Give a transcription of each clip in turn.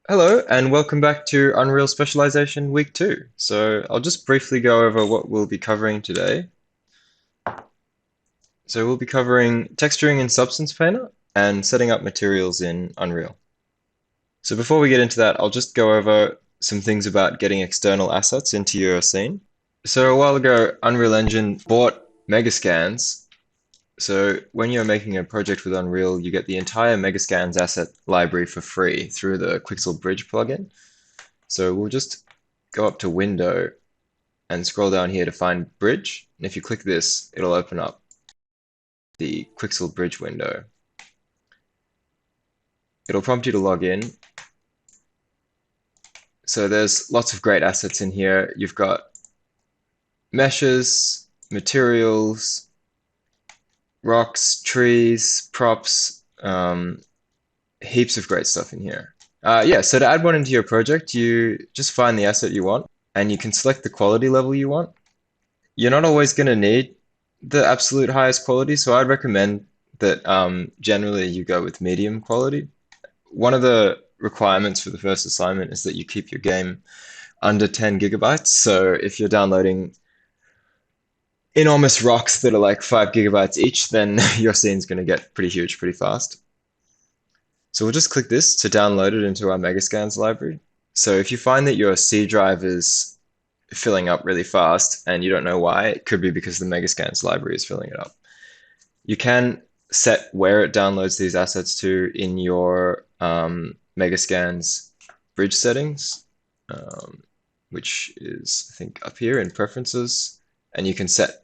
Hello, and welcome back to Unreal Specialization Week 2. So I'll just briefly go over what we'll be covering today. So we'll be covering texturing in Substance Painter and setting up materials in Unreal. So before we get into that, I'll just go over some things about getting external assets into your scene. So a while ago, Unreal Engine bought Megascans. So when you're making a project with Unreal, you get the entire Megascans asset library for free through the Quixel Bridge plugin. So we'll just go up to Window and scroll down here to find Bridge. And if you click this, it'll open up the Quixel Bridge window. It'll prompt you to log in. So there's lots of great assets in here. You've got meshes, materials, rocks, trees, props, heaps of great stuff in here. Yeah, so to add one into your project, you just find the asset you want and you can select the quality level you want. You're not always going to need the absolute highest quality, so I'd recommend that generally you go with medium quality. One of the requirements for the first assignment is that you keep your game under 10 gigabytes. So if you're downloading enormous rocks that are like 5 gigabytes each, then your scene's going to get pretty huge pretty fast. So we'll just click this to download it into our Megascans library. So if you find that your C drive is filling up really fast and you don't know why, it could be because the Megascans library is filling it up. You can set where it downloads these assets to in your Megascans bridge settings, which is, I think, up here in Preferences. And you can set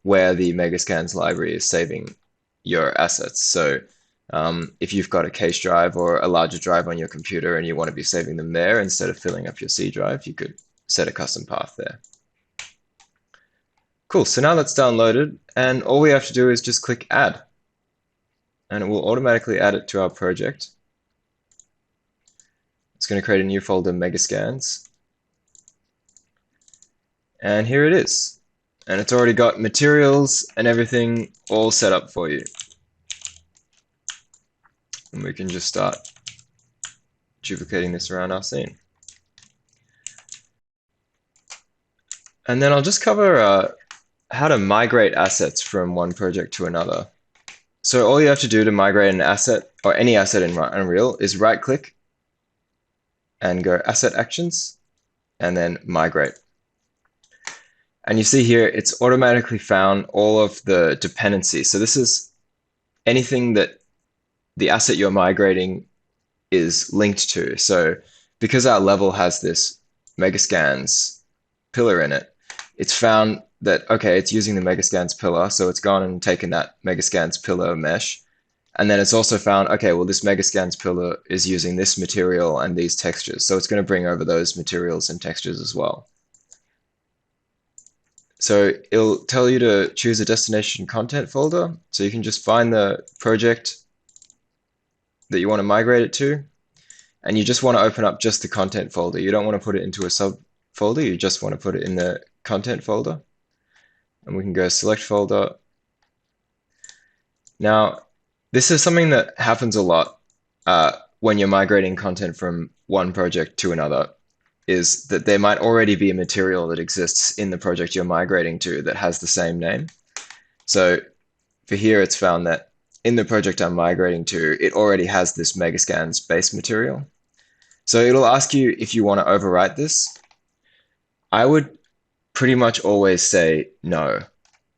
where the Megascans library is saving your assets. So if you've got a cache drive or a larger drive on your computer and you want to be saving them there instead of filling up your C drive, you could set a custom path there. Cool, so now that's downloaded, and all we have to do is just click Add, and it will automatically add it to our project. It's going to create a new folder, Megascans, and here it is. And it's already got materials and everything all set up for you. And we can just start duplicating this around our scene. And then I'll just cover how to migrate assets from one project to another. So all you have to do to migrate an asset or any asset in Unreal is right click and go Asset Actions and then Migrate. And you see here, it's automatically found all of the dependencies. So this is anything that the asset you're migrating is linked to. So because our level has this Megascans pillar in it, it's found that, okay, it's using the Megascans pillar, so it's gone and taken that Megascans pillar mesh. And then it's also found, okay, well, this Megascans pillar is using this material and these textures. So it's going to bring over those materials and textures as well. So it'll tell you to choose a destination content folder. So you can just find the project that you want to migrate it to. And you just want to open up just the content folder. You don't want to put it into a subfolder. You just want to put it in the content folder. And we can go select folder. Now, this is something that happens a lot when you're migrating content from one project to another, is that there might already be a material that exists in the project you're migrating to that has the same name. So for here, it's found that in the project I'm migrating to, it already has this Megascans base material. So it'll ask you if you want to overwrite this. I would pretty much always say no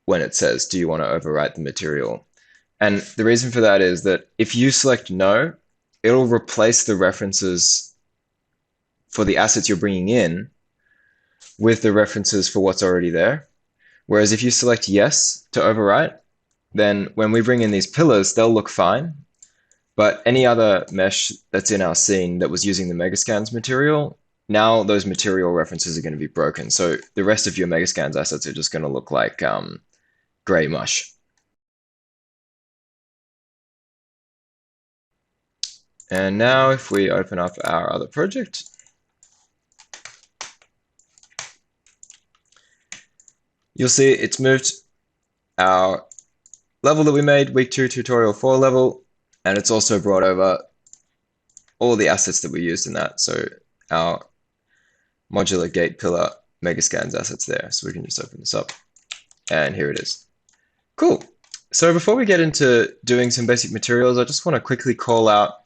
when it says, do you want to overwrite the material? And the reason for that is that if you select no, it'll replace the references for the assets you're bringing in with the references for what's already there. Whereas if you select yes to overwrite, then when we bring in these pillars, they'll look fine. But any other mesh that's in our scene that was using the Megascans material, now those material references are going to be broken. So the rest of your Megascans assets are just going to look like gray mush. And now if we open up our other project, you'll see it's moved our level that we made, week 2 tutorial 4 level, and it's also brought over all the assets that we used in that. So our modular gate pillar megascans assets there. So we can just open this up, and here it is. Cool. So before we get into doing some basic materials, I just want to quickly call out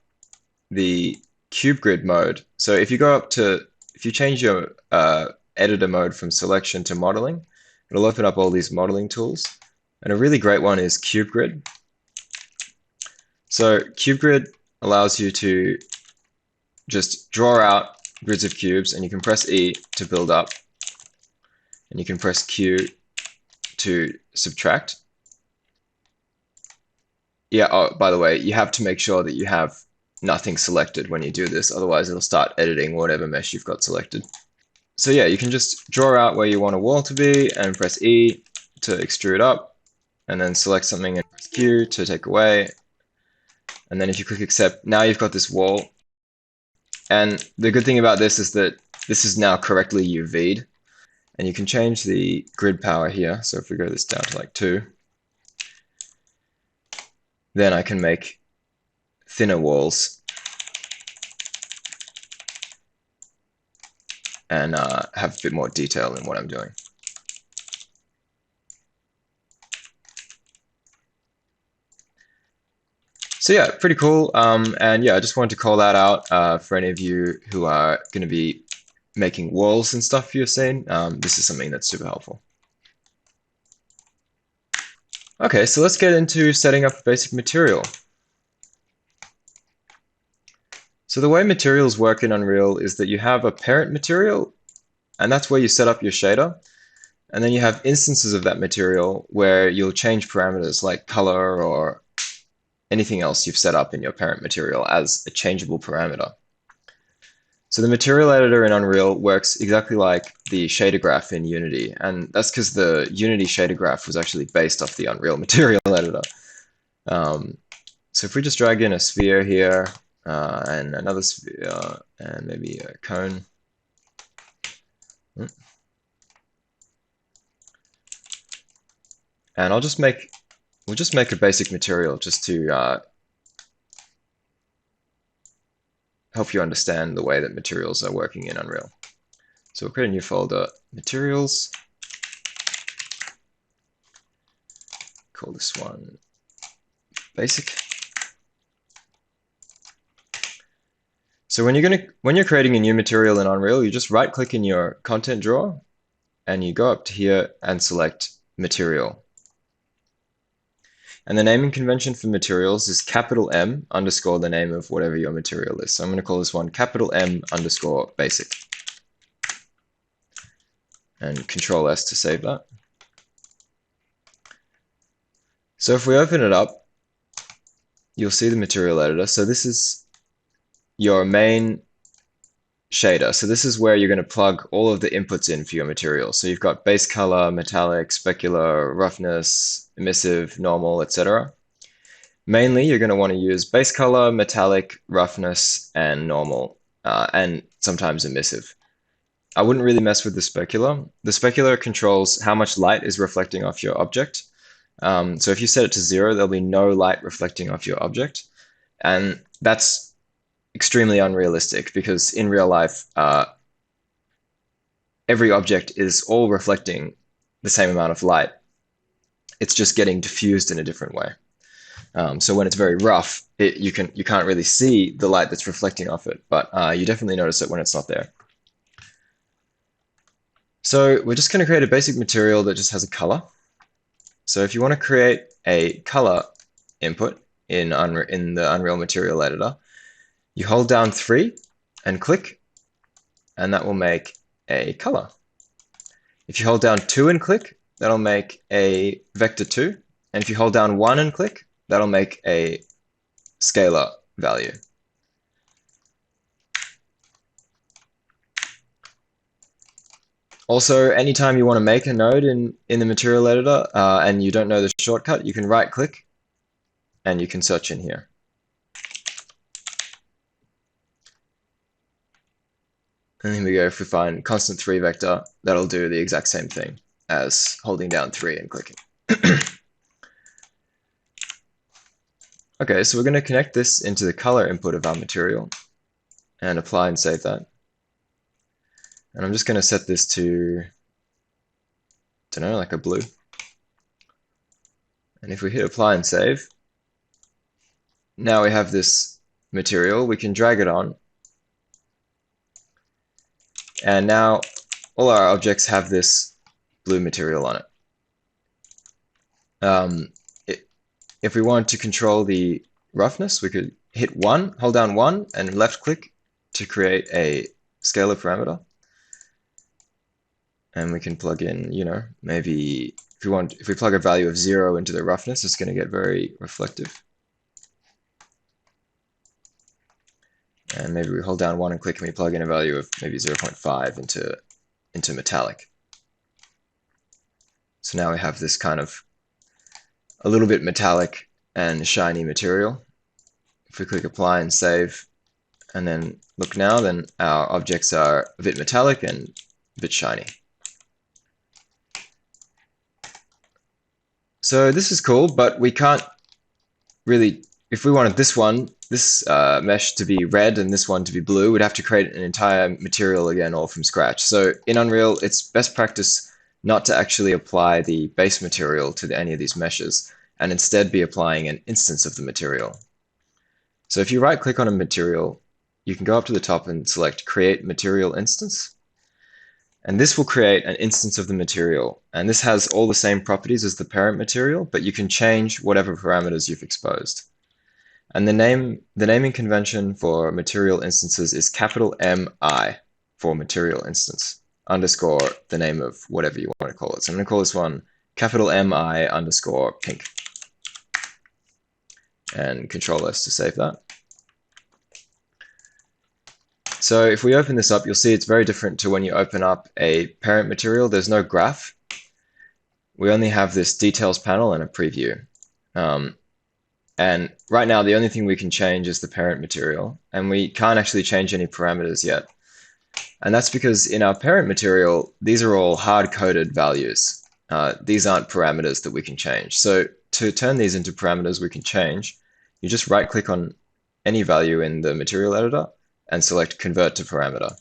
the Cubegrid mode. So if you change your editor mode from selection to modeling, it'll open up all these modeling tools. And a really great one is Cubegrid. So Cubegrid allows you to just draw out grids of cubes, and you can press E to build up, and you can press Q to subtract. Yeah, oh, by the way, you have to make sure that you have nothing selected when you do this, otherwise it'll start editing whatever mesh you've got selected. So yeah, you can just draw out where you want a wall to be and press E to extrude up, and then select something and press Q to take away. And then if you click accept, now you've got this wall. And the good thing about this is that this is now correctly UV'd, and you can change the grid power here. So if we go this down to like 2, then I can make thinner walls and have a bit more detail in what I'm doing. So yeah, pretty cool. And yeah, I just wanted to call that out for any of you who are going to be making walls and stuff for your scene. This is something that's super helpful. Okay, so let's get into setting up a basic material. So the way materials work in Unreal is that you have a parent material, and that's where you set up your shader. And then you have instances of that material where you'll change parameters like color or anything else you've set up in your parent material as a changeable parameter. So the material editor in Unreal works exactly like the shader graph in Unity, and that's because the Unity shader graph was actually based off the Unreal material editor. So if we just drag in a sphere here, and another sphere, and maybe a cone. And we'll just make a basic material just to help you understand the way that materials are working in Unreal. So we'll create a new folder, materials. Call this one basic. So when you're creating a new material in Unreal, you just right-click in your content drawer, and you go up to here and select material. And the naming convention for materials is capital M underscore the name of whatever your material is. So I'm going to call this one capital M underscore basic. And Control S to save that. So if we open it up, you'll see the material editor. So this is your main shader. So this is where you're going to plug all of the inputs in for your material. So you've got base color, metallic, specular, roughness, emissive, normal, etc. Mainly, you're going to want to use base color, metallic, roughness, and normal, and sometimes emissive. I wouldn't really mess with the specular. The specular controls how much light is reflecting off your object. So if you set it to 0, there'll be no light reflecting off your object. And that's extremely unrealistic because in real life, every object is all reflecting the same amount of light. It's just getting diffused in a different way. So when it's very rough, you can't really see the light that's reflecting off it, but you definitely notice it when it's not there. So we're just going to create a basic material that just has a color. So if you want to create a color input in the Unreal Material Editor, you hold down 3 and click, and that will make a color. If you hold down 2 and click, that'll make a vector 2. And if you hold down 1 and click, that'll make a scalar value. Also, anytime you want to make a node in the material editor and you don't know the shortcut, you can right click and you can search in here. And here we go. If we find constant 3 vector, that'll do the exact same thing as holding down 3 and clicking. Okay, so we're going to connect this into the color input of our material. and apply and save that. And I'm just going to set this to, I don't know, like a blue. And if we hit apply and save, now we have this material. We can drag it on. And now all our objects have this blue material on it. If we wanted to control the roughness, we could hit 1, hold down 1, and left click to create a scalar parameter. And we can plug in, you know, maybe if we plug a value of 0 into the roughness, it's going to get very reflective. And maybe we hold down 1 and click and we plug in a value of maybe 0.5 into metallic. So now we have this kind of a little bit metallic and shiny material. If we click apply and save and then look now, then our objects are a bit metallic and a bit shiny. So this is cool, but we can't really, if we wanted this mesh to be red and this one to be blue, we'd have to create an entire material again all from scratch. So in Unreal, it's best practice not to actually apply the base material to any of these meshes, and instead be applying an instance of the material. So if you right click on a material, you can go up to the top and select Create Material Instance. And this will create an instance of the material. And this has all the same properties as the parent material, but you can change whatever parameters you've exposed. And the naming convention for material instances is capital MI for material instance, underscore the name of whatever you want to call it. So I'm going to call this one capital MI underscore pink. And Control S to save that. So if we open this up, you'll see it's very different to when you open up a parent material. There's no graph. We only have this details panel and a preview. And right now, the only thing we can change is the parent material, and we can't actually change any parameters yet. And that's because in our parent material, these are all hard-coded values. These aren't parameters that we can change. So to turn these into parameters we can change, you just right-click on any value in the material editor and select Convert to Parameter.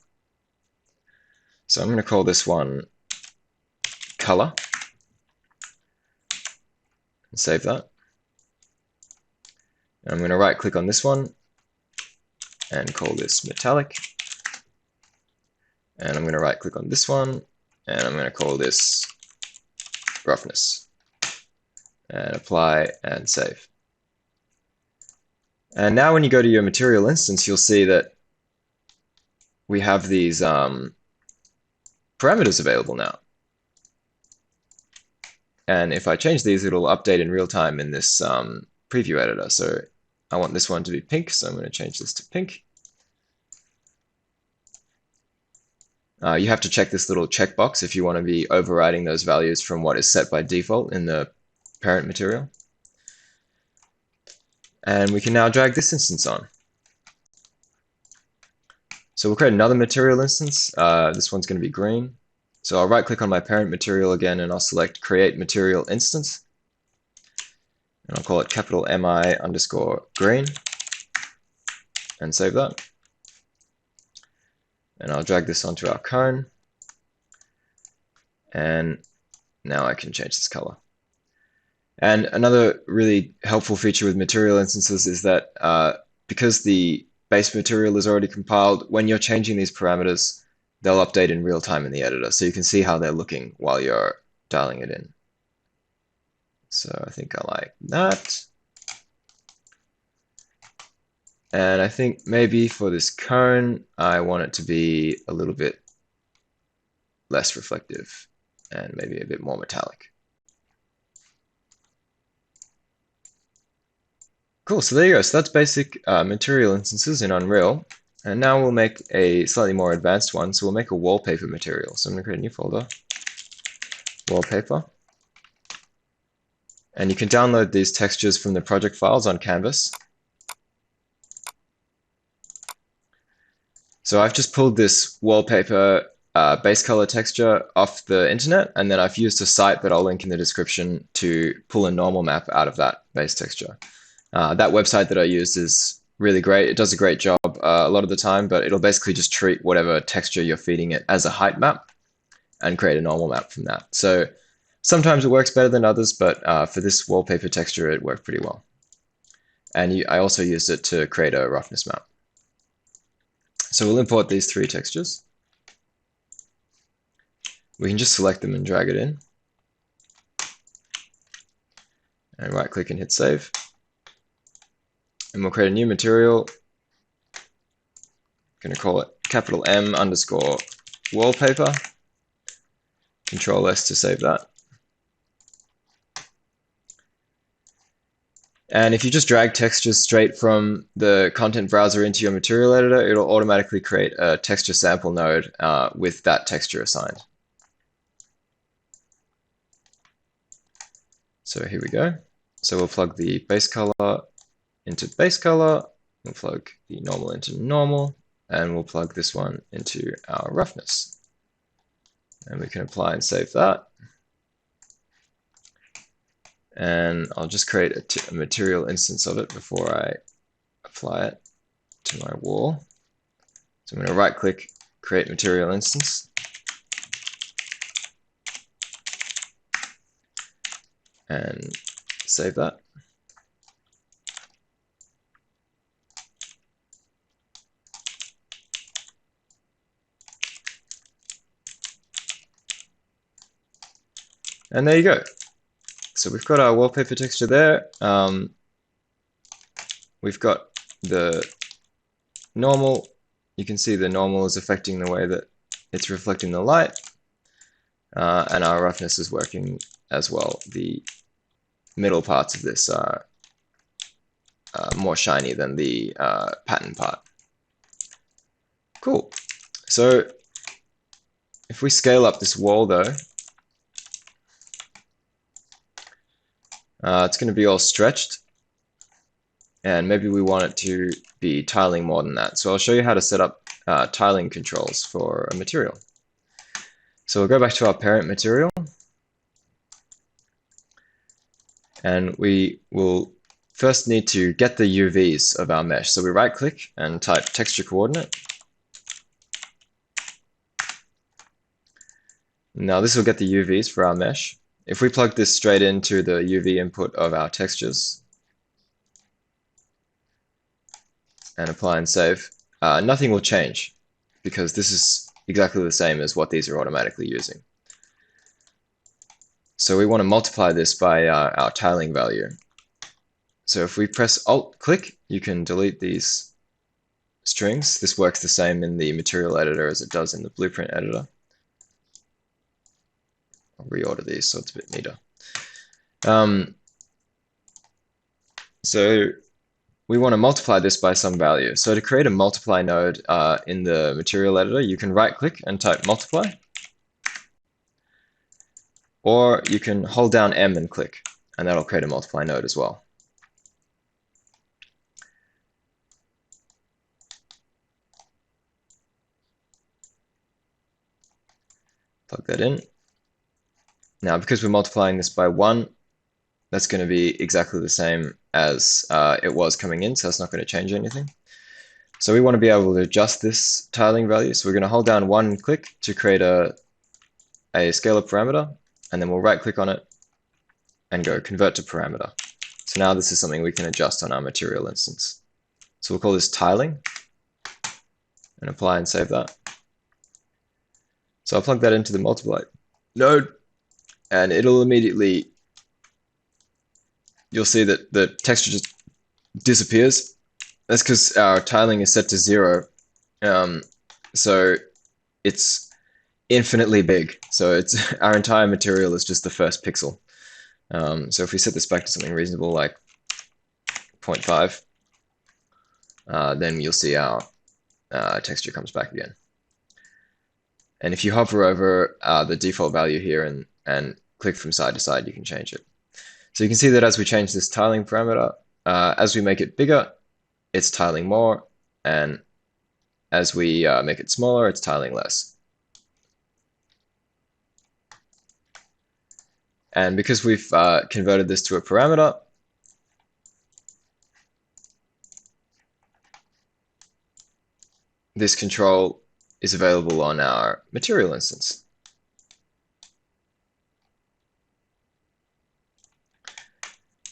So I'm going to call this one Color and save that. And I'm going to right-click on this one and call this Metallic. And I'm going to right-click on this one and I'm going to call this Roughness. And apply and save. And now when you go to your material instance, you'll see that we have these parameters available now. And if I change these, it'll update in real time in this preview editor. So I want this one to be pink, so I'm going to change this to pink. You have to check this little checkbox if you want to be overriding those values from what is set by default in the parent material. And we can now drag this instance on. So we'll create another material instance. This one's going to be green. So I'll right-click on my parent material again, and I'll select Create Material Instance. And I'll call it capital MI underscore green. And save that. And I'll drag this onto our cone. And now I can change this color. And another really helpful feature with material instances is that because the base material is already compiled, when you're changing these parameters, they'll update in real time in the editor. So you can see how they're looking while you're dialing it in. So I think I like that. And I think maybe for this cone, I want it to be a little bit less reflective and maybe a bit more metallic. Cool, so there you go. So that's basic material instances in Unreal. And now we'll make a slightly more advanced one. So we'll make a wallpaper material. So I'm going to create a new folder, wallpaper. And you can download these textures from the project files on Canvas. So I've just pulled this wallpaper base color texture off the internet, and then I've used a site that I'll link in the description to pull a normal map out of that base texture. That website that I used is really great. It does a great job a lot of the time, but it'll basically just treat whatever texture you're feeding it as a height map and create a normal map from that. So sometimes it works better than others, but for this wallpaper texture, it worked pretty well. And I also used it to create a roughness map. So we'll import these three textures. We can just select them and drag it in. And right click and hit save. And we'll create a new material. I'm going to call it capital M underscore wallpaper. Control S to save that. And if you just drag textures straight from the content browser into your material editor, it'll automatically create a texture sample node with that texture assigned. So here we go. So we'll plug the base color into base color, we'll plug the normal into normal, and we'll plug this one into our roughness. And we can apply and save that. And I'll just create a material instance of it before I apply it to my wall. So I'm going to right click, create material instance. And save that. And there you go. So we've got our wallpaper texture there. We've got the normal. You can see the normal is affecting the way that it's reflecting the light. And our roughness is working as well. The middle parts of this are more shiny than the pattern part. Cool. So if we scale up this wall though, it's going to be all stretched, and maybe we want it to be tiling more than that. So I'll show you how to set up tiling controls for a material. So we'll go back to our parent material, and we will first need to get the UVs of our mesh. So we right click and type texture coordinate. Now this will get the UVs for our mesh. If we plug this straight into the UV input of our textures and apply and save, nothing will change because this is exactly the same as what these are automatically using. So we want to multiply this by our tiling value. So if we press Alt-click, you can delete these strings. This works the same in the material editor as it does in the blueprint editor. I'll reorder these so it's a bit neater. So we want to multiply this by some value. So to create a multiply node in the material editor, you can right click and type multiply. Or you can hold down M and click, and that'll create a multiply node as well. Plug that in. Now, because we're multiplying this by 1, that's going to be exactly the same as it was coming in, so that's not going to change anything. So we want to be able to adjust this tiling value. So we're going to hold down 1 and click to create a scalar parameter, and then we'll right click on it and go convert to parameter. So now this is something we can adjust on our material instance. So we'll call this tiling and apply and save that. So I'll plug that into the multiply node, and it'll immediately, you'll see that the texture just disappears. That's because our tiling is set to 0. So it's infinitely big. So it's our entire material is just the first pixel. So if we set this back to something reasonable like 0.5, then you'll see our texture comes back again. And if you hover over the default value here and click from side to side, you can change it. So you can see that as we change this tiling parameter, as we make it bigger, it's tiling more, and as we make it smaller, it's tiling less. And because we've converted this to a parameter, this control is available on our material instance.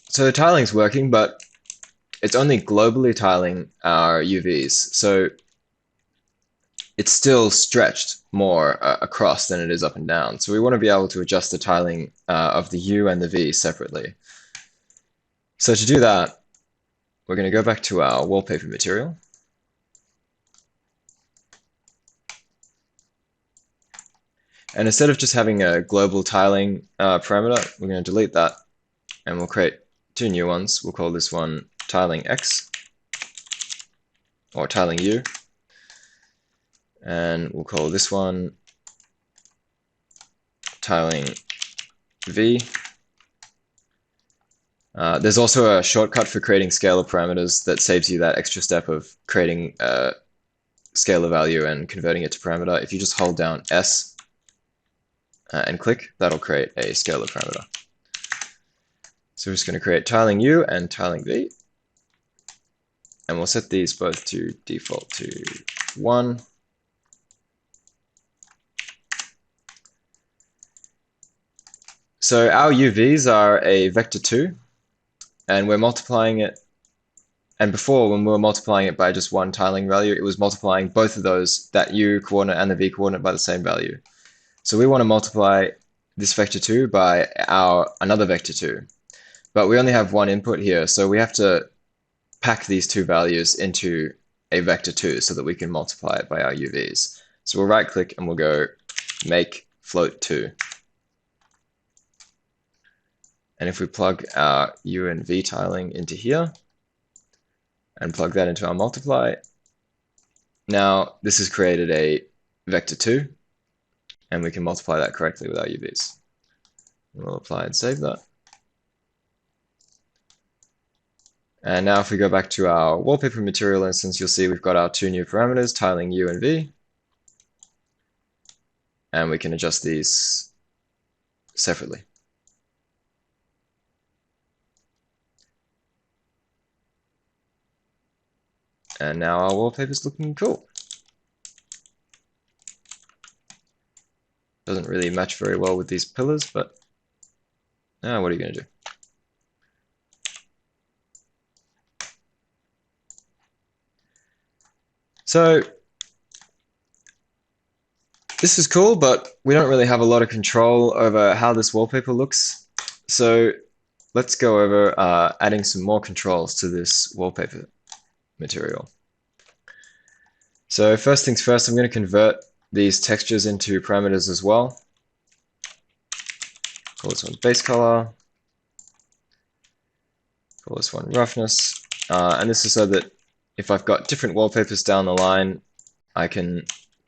So the tiling's working, but it's only globally tiling our UVs. So it's still stretched more across than it is up and down. So we want to be able to adjust the tiling of the U and the V separately. So to do that, we're going to go back to our wallpaper material. And instead of just having a global tiling parameter, we're going to delete that and we'll create two new ones. We'll call this one tiling X or tiling U. And we'll call this one tiling V. There's also a shortcut for creating scalar parameters that saves you that extra step of creating a scalar value and converting it to parameter. If you just hold down S and click, that'll create a scalar parameter. So we're just going to create tiling U and tiling V. And we'll set these both to default to 1. So our UVs are a vector 2, and we're multiplying it. And before, when we were multiplying it by just one tiling value, it was multiplying both of those, that U coordinate and the V coordinate, by the same value. So we want to multiply this vector 2 by another vector 2. But we only have one input here, so we have to pack these two values into a vector 2 so that we can multiply it by our UVs. So we'll right click and we'll go make float 2. And if we plug our U and V tiling into here and plug that into our multiply, now this has created a vector 2 and we can multiply that correctly with our UVs. We'll apply and save that. And now if we go back to our wallpaper material instance, you'll see we've got our two new parameters, tiling U and V. And we can adjust these separately. And now our wallpaper's looking cool. Doesn't really match very well with these pillars, but what are you going to do? So this is cool, but we don't really have a lot of control over how this wallpaper looks. So let's go over adding some more controls to this wallpaper material. So first things first, I'm going to convert these textures into parameters as well. Call this one base color. Call this one roughness. And this is so that if I've got different wallpapers down the line, I can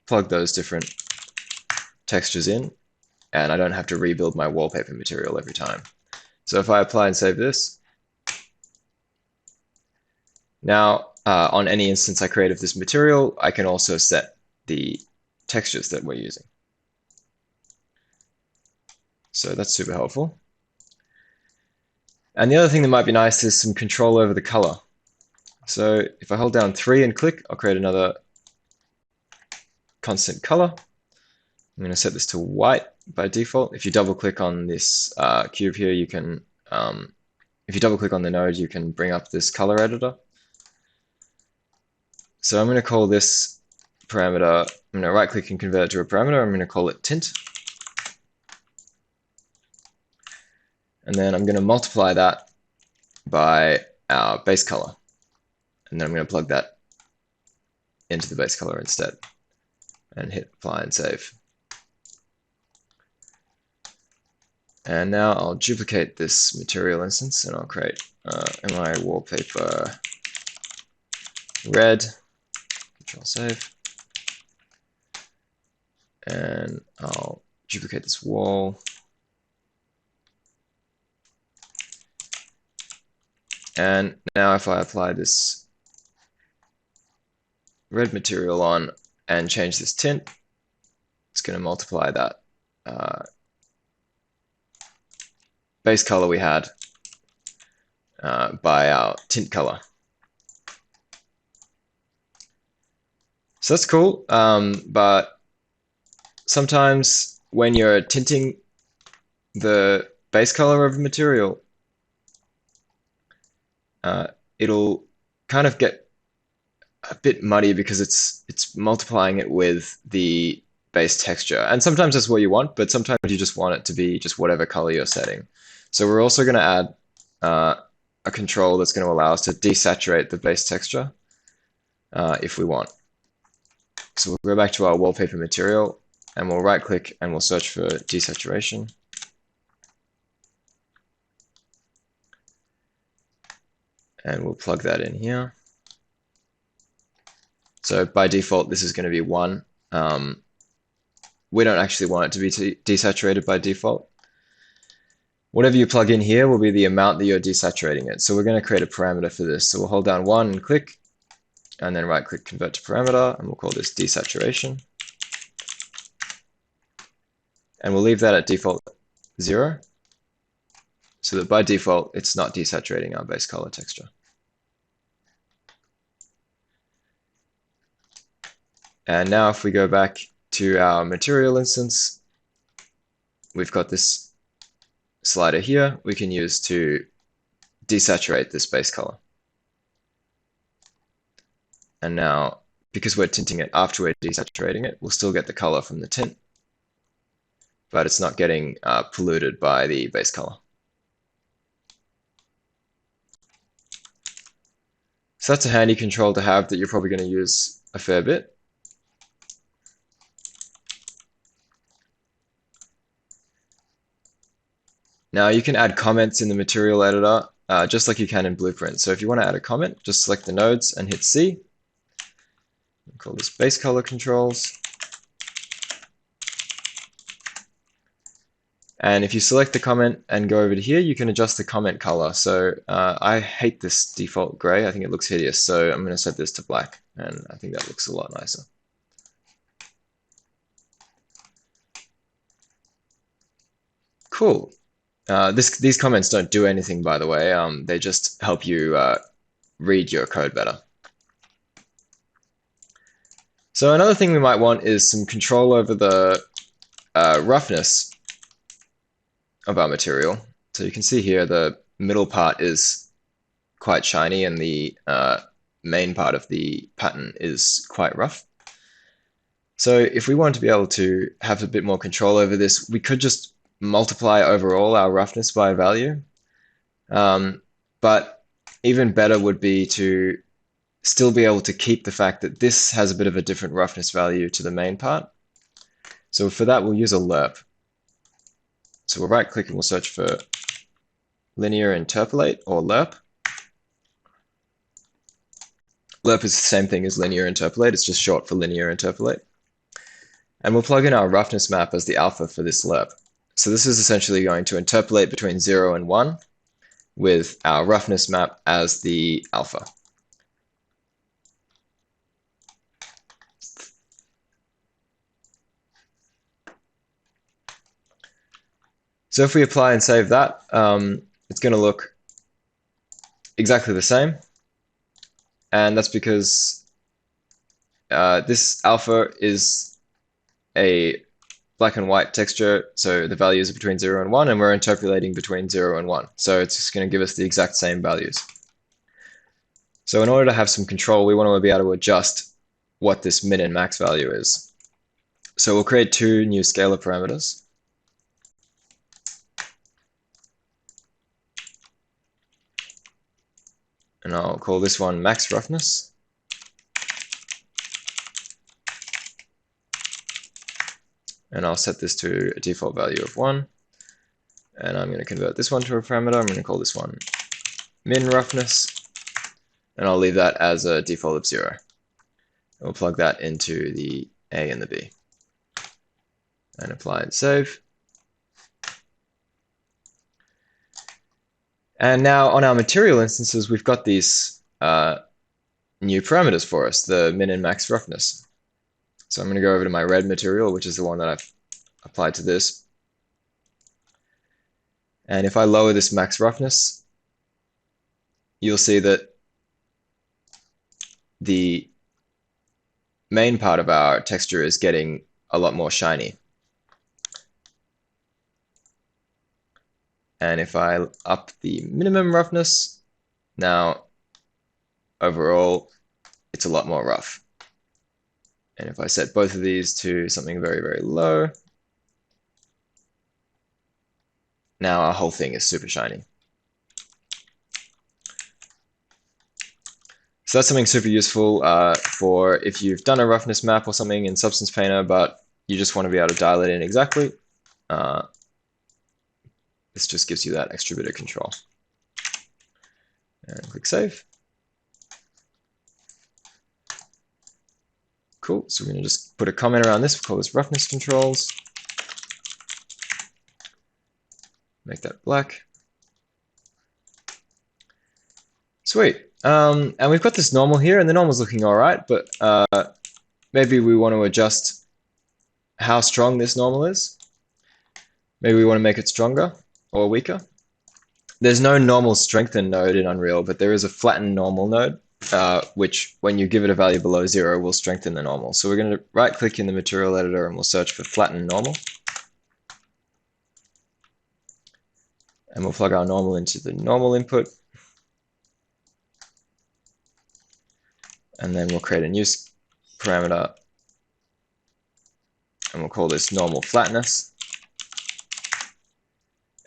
plug those different textures in, and I don't have to rebuild my wallpaper material every time. So if I apply and save this, now on any instance I create of this material, I can also set the textures that we're using. So that's super helpful. And the other thing that might be nice is some control over the color. So if I hold down 3 and click, I'll create another constant color. I'm going to set this to white by default. If you double click on this cube here, you can, if you double click on the node, you can bring up this color editor. So I'm going to call this parameter, I'm going to right click and convert it to a parameter. I'm going to call it tint. And then I'm going to multiply that by our base color. And then I'm going to plug that into the base color instead and hit apply and save. And now I'll duplicate this material instance and I'll create mi wallpaper red, control save. And I'll duplicate this wall. And now if I apply this red material on and change this tint, it's going to multiply that base color we had by our tint color. So that's cool, but sometimes when you're tinting the base color of a material, it'll kind of get a bit muddy because it's multiplying it with the base texture. And sometimes that's what you want, but sometimes you just want it to be just whatever color you're setting. So we're also going to add a control that's going to allow us to desaturate the base texture if we want. So we'll go back to our wallpaper material and we'll right click and we'll search for desaturation. And we'll plug that in here. So by default, this is going to be 1. We don't actually want it to be desaturated by default. Whatever you plug in here will be the amount that you're desaturating it. So we're going to create a parameter for this. So we'll hold down 1 and click, and then right click convert to parameter, and we'll call this desaturation. And we'll leave that at default 0, so that by default, it's not desaturating our base color texture. And now if we go back to our material instance, we've got this slider here we can use to desaturate this base color. And now, because we're tinting it after we're desaturating it, we'll still get the color from the tint, but it's not getting polluted by the base color. So that's a handy control to have that you're probably going to use a fair bit. Now you can add comments in the material editor, just like you can in Blueprint. So if you want to add a comment, just select the nodes and hit C. We'll call this base color controls. And if you select the comment and go over to here, you can adjust the comment color. So I hate this default gray. I think it looks hideous. So I'm going to set this to black, and I think that looks a lot nicer. Cool. These comments don't do anything, by the way. They just help you read your code better. So another thing we might want is some control over the roughness of our material. So you can see here the middle part is quite shiny and the main part of the pattern is quite rough. So if we want to be able to have a bit more control over this, we could just multiply overall our roughness by a value. But even better would be to still be able to keep the fact that this has a bit of a different roughness value to the main part. So for that, we'll use a lerp. So we'll right click and we'll search for linear interpolate or lerp. Lerp is the same thing as linear interpolate, it's just short for linear interpolate. And we'll plug in our roughness map as the alpha for this lerp. So this is essentially going to interpolate between 0 and 1 with our roughness map as the alpha. So if we apply and save that, it's going to look exactly the same. And that's because this alpha is a black and white texture, so the values are between 0 and 1, and we're interpolating between 0 and 1. So it's just going to give us the exact same values. So in order to have some control, we want to be able to adjust what this min and max value is. So we'll create 2 new scalar parameters. And I'll call this one max roughness. And I'll set this to a default value of 1. And I'm going to convert this one to a parameter. I'm going to call this one min roughness. And I'll leave that as a default of 0. And we'll plug that into the A and the B. And apply and save. And now on our material instances, we've got these new parameters for us, the min and max roughness. So I'm going to go over to my red material, which is the one that I've applied to this. And if I lower this max roughness, you'll see that the main part of our texture is getting a lot more shiny. And if I up the minimum roughness, now overall it's a lot more rough. And if I set both of these to something very, very low, now our whole thing is super shiny. So that's something super useful for if you've done a roughness map or something in Substance Painter, but you just want to be able to dial it in exactly. This just gives you that extra bit of control. And click Save. Cool, so we're going to just put a comment around this. We'll call this roughness controls. Make that black. Sweet. And we've got this normal here, and the normal's looking all right, but maybe we want to adjust how strong this normal is. Maybe we want to make it stronger or weaker. There's no normal strengthen node in Unreal, but there is a flatten normal node, which when you give it a value below 0 will strengthen the normal. So we're going to right click in the material editor and we'll search for flatten normal. And we'll plug our normal into the normal input. And then we'll create a new parameter. And we'll call this normal flatness.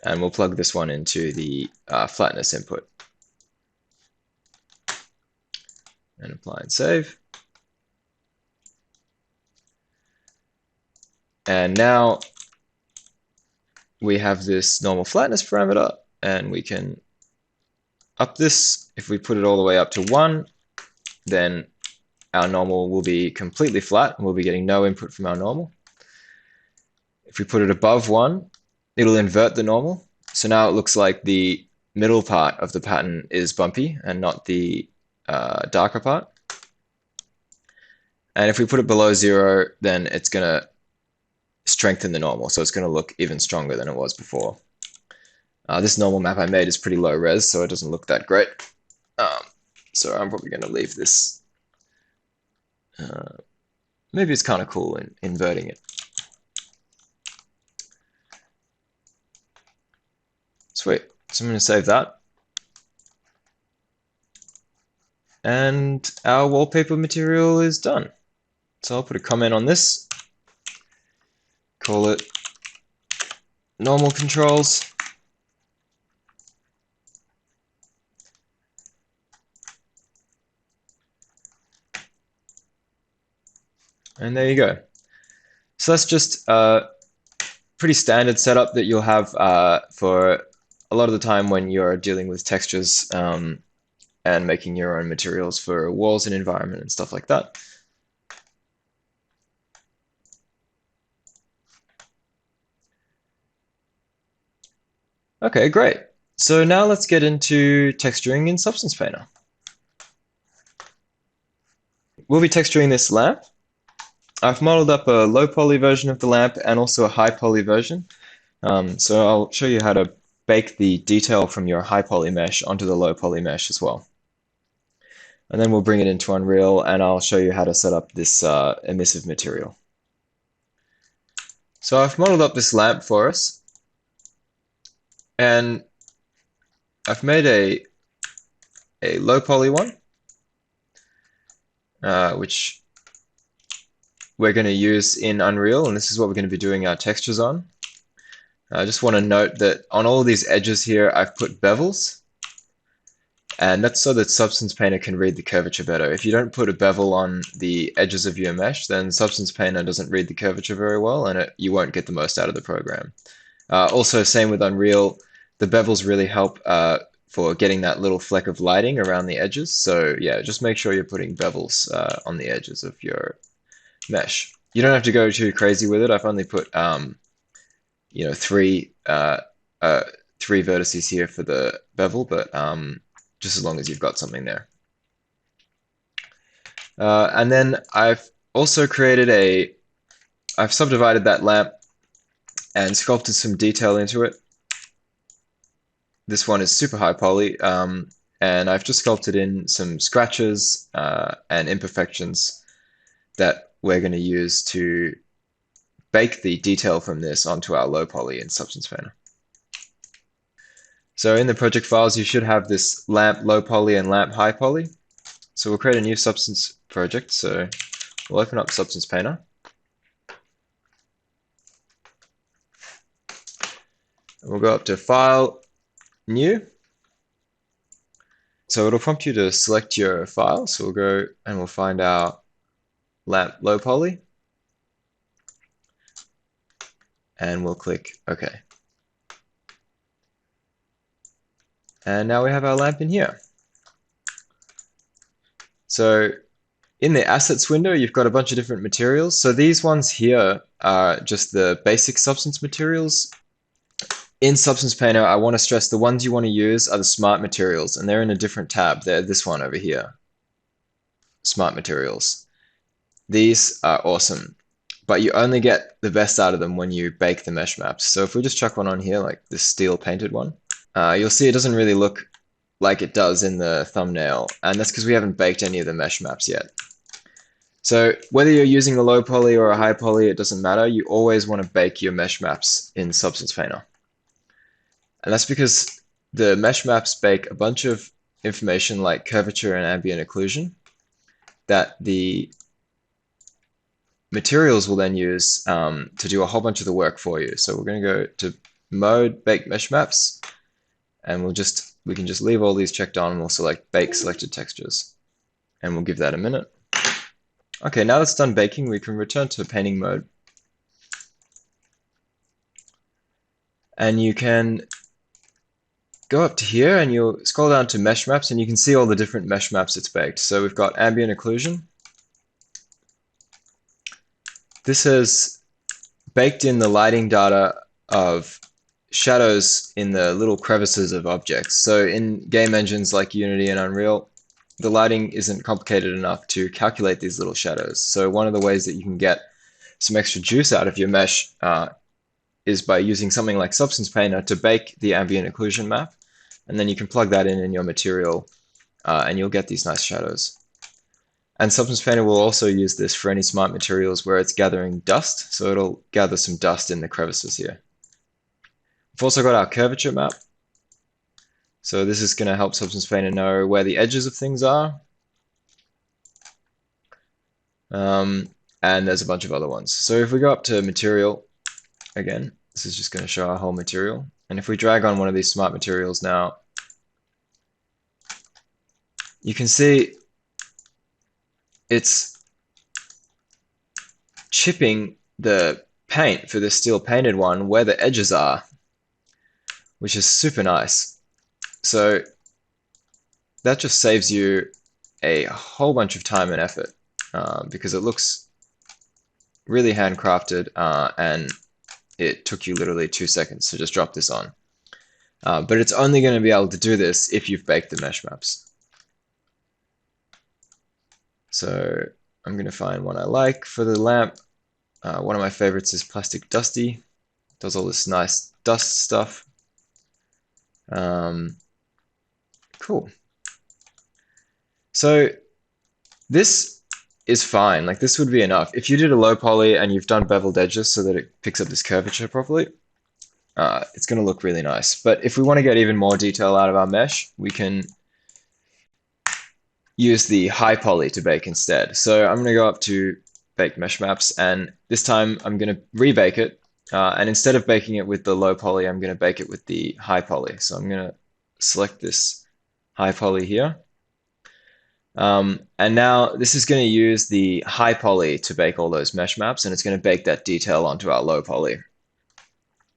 And we'll plug this one into the flatness input. And apply and save. And now we have this normal flatness parameter, and we can up this. If we put it all the way up to 1, then our normal will be completely flat, and we'll be getting no input from our normal. If we put it above 1, it'll invert the normal. So now it looks like the middle part of the pattern is bumpy and not the darker part. And if we put it below 0, then it's going to strengthen the normal. So it's going to look even stronger than it was before. This normal map I made is pretty low res, so it doesn't look that great. So I'm probably going to leave this. Maybe it's kind of cool in inverting it. Sweet. So I'm going to save that. And our wallpaper material is done. So I'll put a comment on this. Call it normal controls. And there you go. So that's just a pretty standard setup that you'll have for a lot of the time when you're dealing with textures and making your own materials for walls and environment and stuff like that. Okay, great. So now let's get into texturing in Substance Painter. We'll be texturing this lamp. I've modeled up a low poly version of the lamp and also a high poly version. So I'll show you how to bake the detail from your high poly mesh onto the low poly mesh as well. And then we'll bring it into Unreal, and I'll show you how to set up this emissive material. So I've modeled up this lamp for us, and I've made a low poly one, which we're going to use in Unreal, and this is what we're going to be doing our textures on. I just want to note that on all of these edges here, I've put bevels, and that's so that Substance Painter can read the curvature better. If you don't put a bevel on the edges of your mesh, then Substance Painter doesn't read the curvature very well, and you won't get the most out of the program. Also, same with Unreal, the bevels really help for getting that little fleck of lighting around the edges. So yeah, just make sure you're putting bevels on the edges of your mesh. You don't have to go too crazy with it. I've only put three vertices here for the bevel, but just as long as you've got something there. And then I've also created I've subdivided that lamp and sculpted some detail into it. This one is super high poly, and I've just sculpted in some scratches and imperfections that we're going to use to bake the detail from this onto our low poly in Substance Painter. So in the project files, you should have this lamp low poly and lamp high poly. So we'll create a new Substance project. So we'll open up Substance Painter. And we'll go up to File, New. So it'll prompt you to select your file. So we'll go and we'll find our lamp low poly. And we'll click OK. And now we have our lamp in here. So in the assets window, you've got a bunch of different materials. So these ones here are just the basic substance materials. In Substance Painter, I want to stress the ones you want to use are the smart materials, and they're in a different tab. They're this one over here, smart materials. These are awesome, but you only get the best out of them when you bake the mesh maps. So if we just chuck one on here, like this steel painted one, you'll see it doesn't really look like it does in the thumbnail, and that's because we haven't baked any of the mesh maps yet. So whether you're using a low poly or a high poly, it doesn't matter. You always want to bake your mesh maps in Substance Painter. And that's because the mesh maps bake a bunch of information like curvature and ambient occlusion that the materials will then use to do a whole bunch of the work for you. So we're going to go to Mode, Bake Mesh Maps, and we can just leave all these checked on, and we'll select Bake Selected Textures. And we'll give that a minute. Okay, now that's done baking, we can return to painting mode. And you can go up to here and you'll scroll down to mesh maps and you can see all the different mesh maps it's baked. So we've got ambient occlusion. This has baked in the lighting data of shadows in the little crevices of objects. So in game engines like Unity and Unreal, the lighting isn't complicated enough to calculate these little shadows. So one of the ways that you can get some extra juice out of your mesh is by using something like Substance Painter to bake the ambient occlusion map, and then you can plug that in your material and you'll get these nice shadows. And Substance Painter will also use this for any smart materials where it's gathering dust, so it'll gather some dust in the crevices here. We've also got our curvature map. So this is going to help Substance Painter know where the edges of things are. And there's a bunch of other ones. So if we go up to material, again, this is just going to show our whole material. And if we drag on one of these smart materials now, you can see it's chipping the paint for this steel painted one where the edges are, which is super nice. So that just saves you a whole bunch of time and effort because it looks really handcrafted and it took you literally 2 seconds to just drop this on. But it's only going to be able to do this if you've baked the mesh maps. So I'm going to find one I like for the lamp. One of my favorites is Plastic Dusty. It does all this nice dust stuff. Cool. So this is fine. Like this would be enough. If you did a low poly and you've done beveled edges so that it picks up this curvature properly, it's going to look really nice. But if we want to get even more detail out of our mesh, we can use the high poly to bake instead. So I'm going to go up to Bake Mesh Maps, and this time I'm going to rebake it. And instead of baking it with the low poly, I'm going to bake it with the high poly. So I'm going to select this high poly here. And now this is going to use the high poly to bake all those mesh maps, and it's going to bake that detail onto our low poly.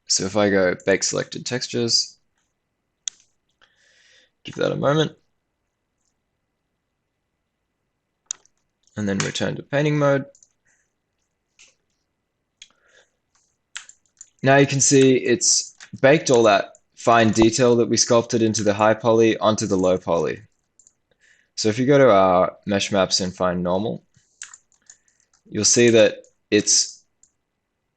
So if I go Bake Selected Textures, give that a moment, and then return to painting mode. Now you can see it's baked all that fine detail that we sculpted into the high poly onto the low poly. So if you go to our mesh maps and find normal, you'll see that it's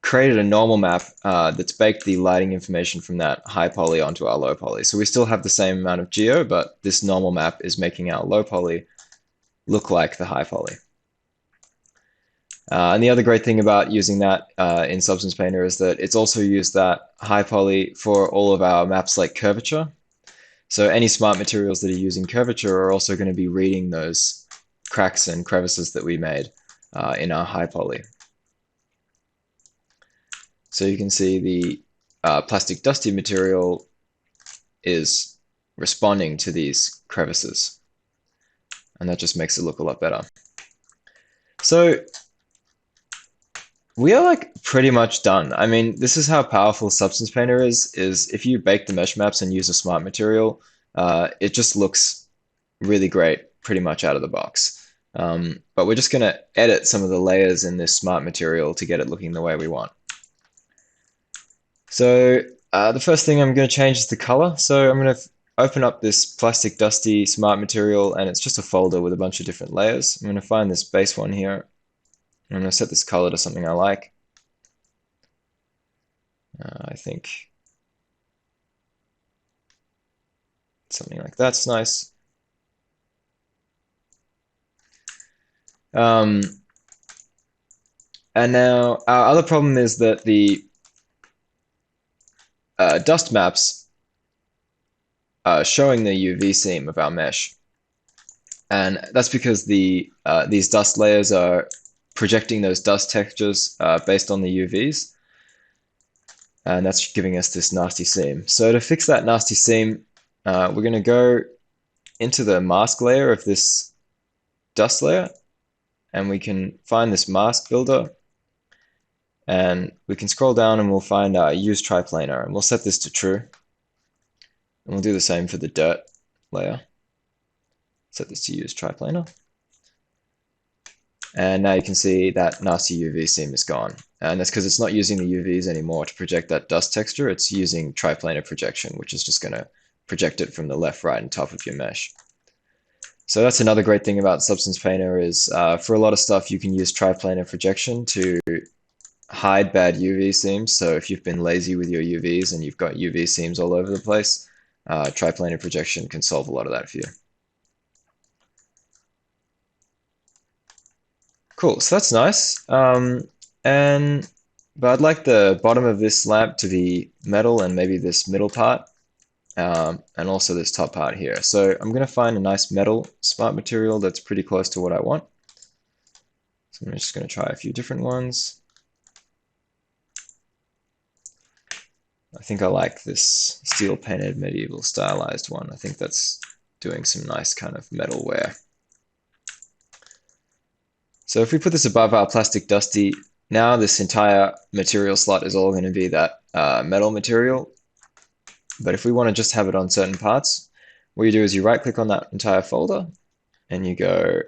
created a normal map that's baked the lighting information from that high poly onto our low poly. So we still have the same amount of geo, but this normal map is making our low poly look like the high poly. And the other great thing about using that in Substance Painter is that it's also used that high poly for all of our maps like curvature. So any smart materials that are using curvature are also going to be reading those cracks and crevices that we made in our high poly. So you can see the plastic dusty material is responding to these crevices, and that just makes it look a lot better. So we are like pretty much done. I mean, this is how powerful Substance Painter is if you bake the mesh maps and use a smart material, it just looks really great pretty much out of the box. But we're just going to edit some of the layers in this smart material to get it looking the way we want. So the first thing I'm going to change is the color. So I'm going to open up this plastic dusty smart material, and it's just a folder with a bunch of different layers. I'm going to find this base one here. I'm going to set this color to something I like. I think something like that's nice. And now our other problem is that the dust maps are showing the UV seam of our mesh. And that's because these dust layers are projecting those dust textures based on the UVs. And that's giving us this nasty seam. So to fix that nasty seam, we're going to go into the mask layer of this dust layer, and we can find this mask builder, and we can scroll down and we'll find use triplanar, and we'll set this to true. And we'll do the same for the dirt layer. Set this to use triplanar. And now you can see that nasty UV seam is gone. And that's because it's not using the UVs anymore to project that dust texture. It's using triplanar projection, which is just going to project it from the left, right, and top of your mesh. So that's another great thing about Substance Painter is for a lot of stuff, you can use triplanar projection to hide bad UV seams. So if you've been lazy with your UVs and you've got UV seams all over the place, triplanar projection can solve a lot of that for you. Cool, so that's nice. But I'd like the bottom of this lamp to be metal and maybe this middle part, and also this top part here. So I'm going to find a nice metal smart material that's pretty close to what I want. So I'm just going to try a few different ones. I think I like this steel painted medieval stylized one. I think that's doing some nice kind of metal wear. So if we put this above our plastic dusty, now this entire material slot is all going to be that metal material. But if we want to just have it on certain parts, what you do is you right click on that entire folder and you go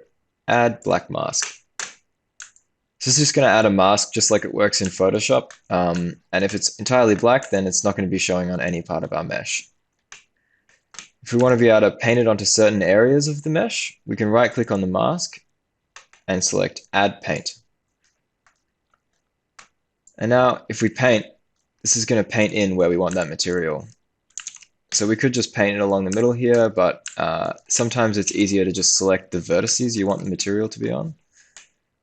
add black mask. So this is just going to add a mask just like it works in Photoshop. And if it's entirely black, then it's not going to be showing on any part of our mesh. If we want to be able to paint it onto certain areas of the mesh, we can right click on the mask and select Add Paint. And now if we paint, this is going to paint in where we want that material. So we could just paint it along the middle here, but sometimes it's easier to just select the vertices you want the material to be on.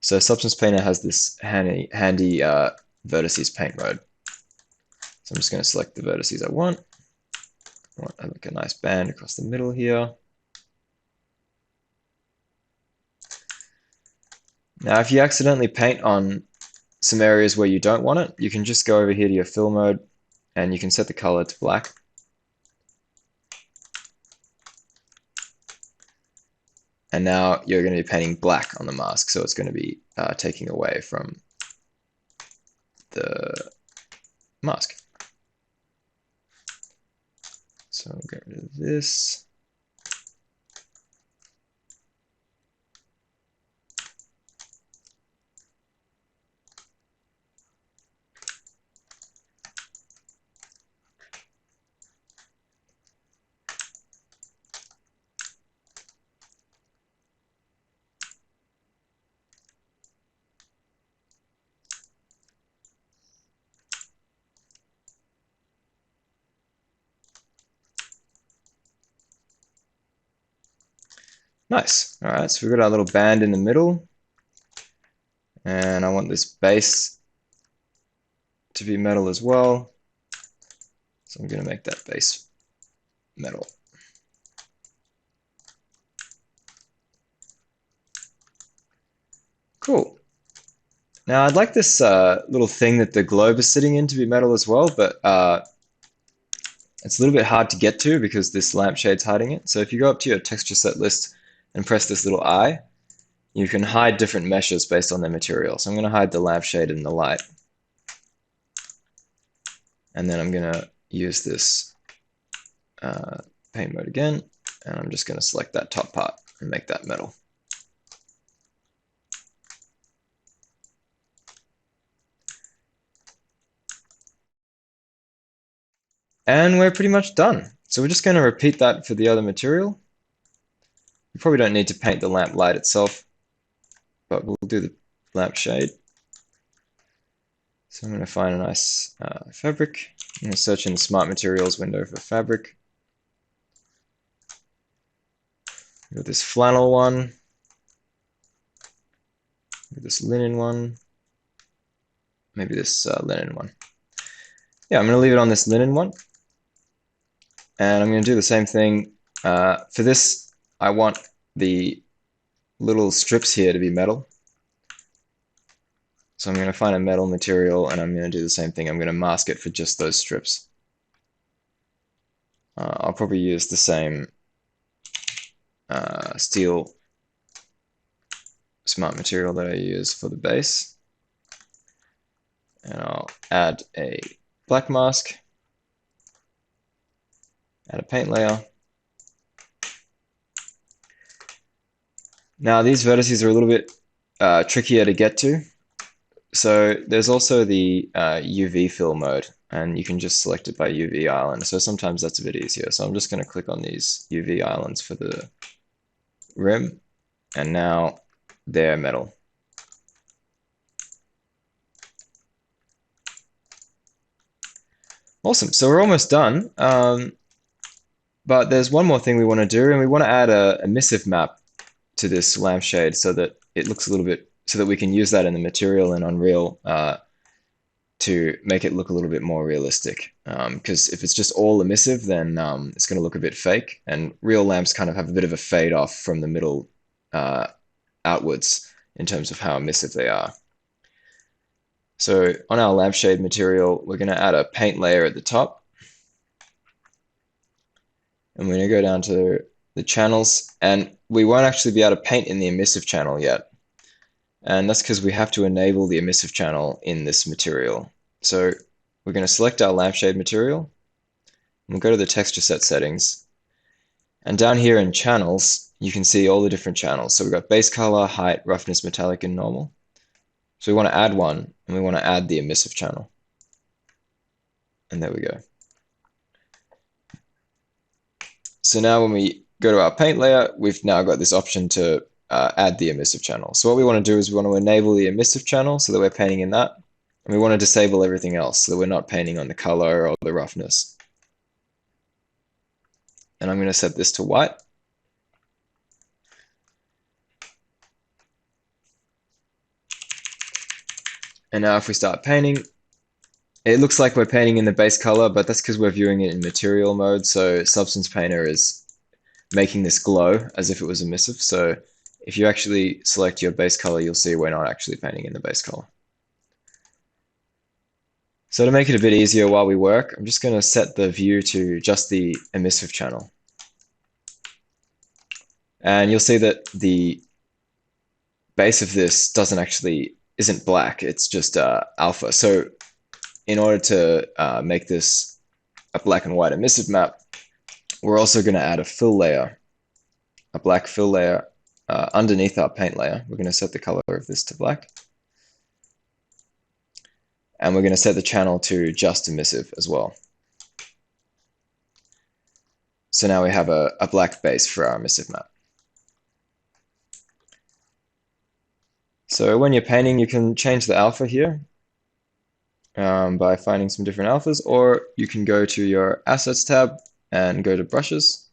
So Substance Painter has this handy vertices paint mode. So I'm just going to select the vertices I want. I want like a nice band across the middle here. Now, if you accidentally paint on some areas where you don't want it, you can just go over here to your fill mode and you can set the color to black. And now you're going to be painting black on the mask, so it's going to be taking away from the mask. So I'll get rid of this. Nice. All right, so we've got our little band in the middle. And I want this base to be metal as well. So I'm going to make that base metal. Cool. Now I'd like this little thing that the globe is sitting in to be metal as well, but it's a little bit hard to get to because this lampshade's hiding it. So if you go up to your texture set list and press this little eye, you can hide different meshes based on their material. So I'm going to hide the lampshade and the light. And then I'm going to use this paint mode again, and I'm just going to select that top part and make that metal. And we're pretty much done. So we're just going to repeat that for the other material. You probably don't need to paint the lamp light itself, but we'll do the lamp shade. So I'm going to find a nice fabric. I'm going to search in the Smart Materials window for fabric. Got this flannel one. Got this linen one. Maybe this linen one. Yeah, I'm going to leave it on this linen one. And I'm going to do the same thing. For this, I want the little strips here to be metal. So I'm going to find a metal material, and I'm going to do the same thing. I'm going to mask it for just those strips. I'll probably use the same steel Smart Material that I use for the base. And I'll add a black mask. Add a paint layer. Now these vertices are a little bit trickier to get to. So there's also the UV fill mode, and you can just select it by UV island. So sometimes that's a bit easier. So I'm just going to click on these UV islands for the rim, and now they're metal. Awesome. So we're almost done. But there's one more thing we want to do, and we want to add a emissive map to this lampshade so that it looks a little bit, so that we can use that in the material and Unreal to make it look a little bit more realistic. Because if it's just all emissive, then it's going to look a bit fake, and real lamps kind of have a bit of a fade off from the middle outwards in terms of how emissive they are. So on our lampshade material, we're going to add a paint layer at the top. And we're going to go down to the channels, and we won't actually be able to paint in the emissive channel yet. And that's because we have to enable the emissive channel in this material. So we're going to select our lampshade material, and we'll go to the texture set settings. And down here in channels, you can see all the different channels. So we've got base color, height, roughness, metallic, and normal. So we want to add one, and we want to add the emissive channel. And there we go. So now when we go to our paint layer, we've now got this option to add the emissive channel. So what we want to do is we want to enable the emissive channel so that we're painting in that. And we want to disable everything else so that we're not painting on the color or the roughness. And I'm going to set this to white. And now if we start painting, it looks like we're painting in the base color, but that's because we're viewing it in material mode. So Substance Painter is making this glow as if it was emissive. So if you actually select your base color, you'll see we're not actually painting in the base color. So to make it a bit easier while we work, I'm just going to set the view to just the emissive channel. And you'll see that the base of this isn't black, it's just alpha. So in order to make this a black and white emissive map, we're also going to add a fill layer, a black fill layer underneath our paint layer. We're going to set the color of this to black. And we're going to set the channel to just emissive as well. So now we have a black base for our emissive map. So when you're painting, you can change the alpha here by finding some different alphas, or you can go to your Assets tab and go to Brushes.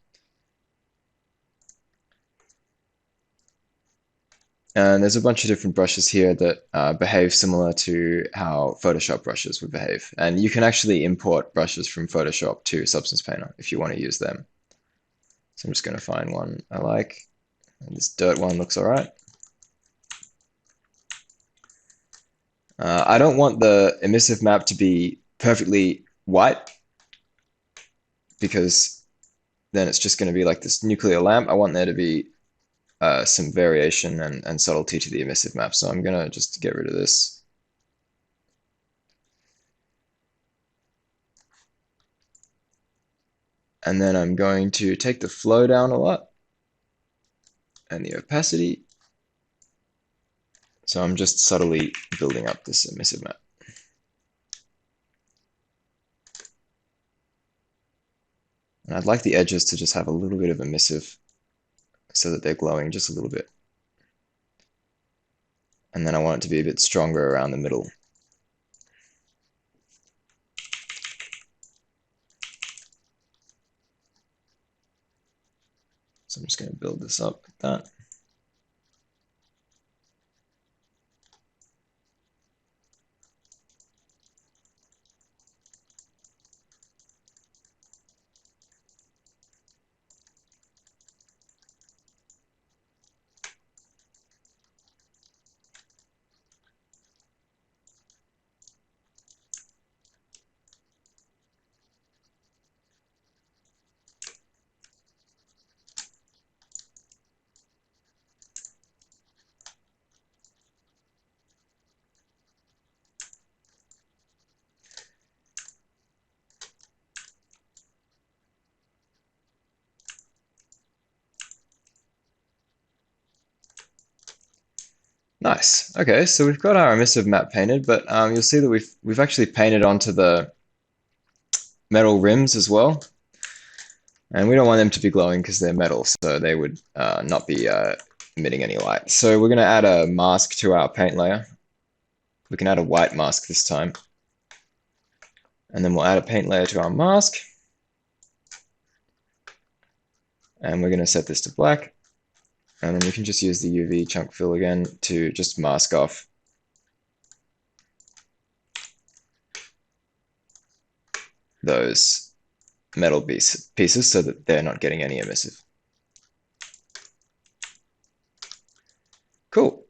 And there's a bunch of different brushes here that behave similar to how Photoshop brushes would behave. And you can actually import brushes from Photoshop to Substance Painter if you want to use them. So I'm just going to find one I like. And this dirt one looks all right. I don't want the emissive map to be perfectly white because then it's just going to be like this nuclear lamp. I want there to be some variation and subtlety to the emissive map. So I'm going to just get rid of this. And then I'm going to take the flow down a lot and the opacity. So I'm just subtly building up this emissive map. And I'd like the edges to just have a little bit of emissive so that they're glowing just a little bit. And then I want it to be a bit stronger around the middle. So I'm just going to build this up like that. Nice. Okay, so we've got our emissive map painted, but you'll see that we've actually painted onto the metal rims as well. And we don't want them to be glowing because they're metal, so they would not be emitting any light. So we're going to add a mask to our paint layer. We can add a white mask this time. And then we'll add a paint layer to our mask. And we're going to set this to black. And then we can just use the UV chunk fill again to just mask off those metal pieces so that they're not getting any emissive. Cool.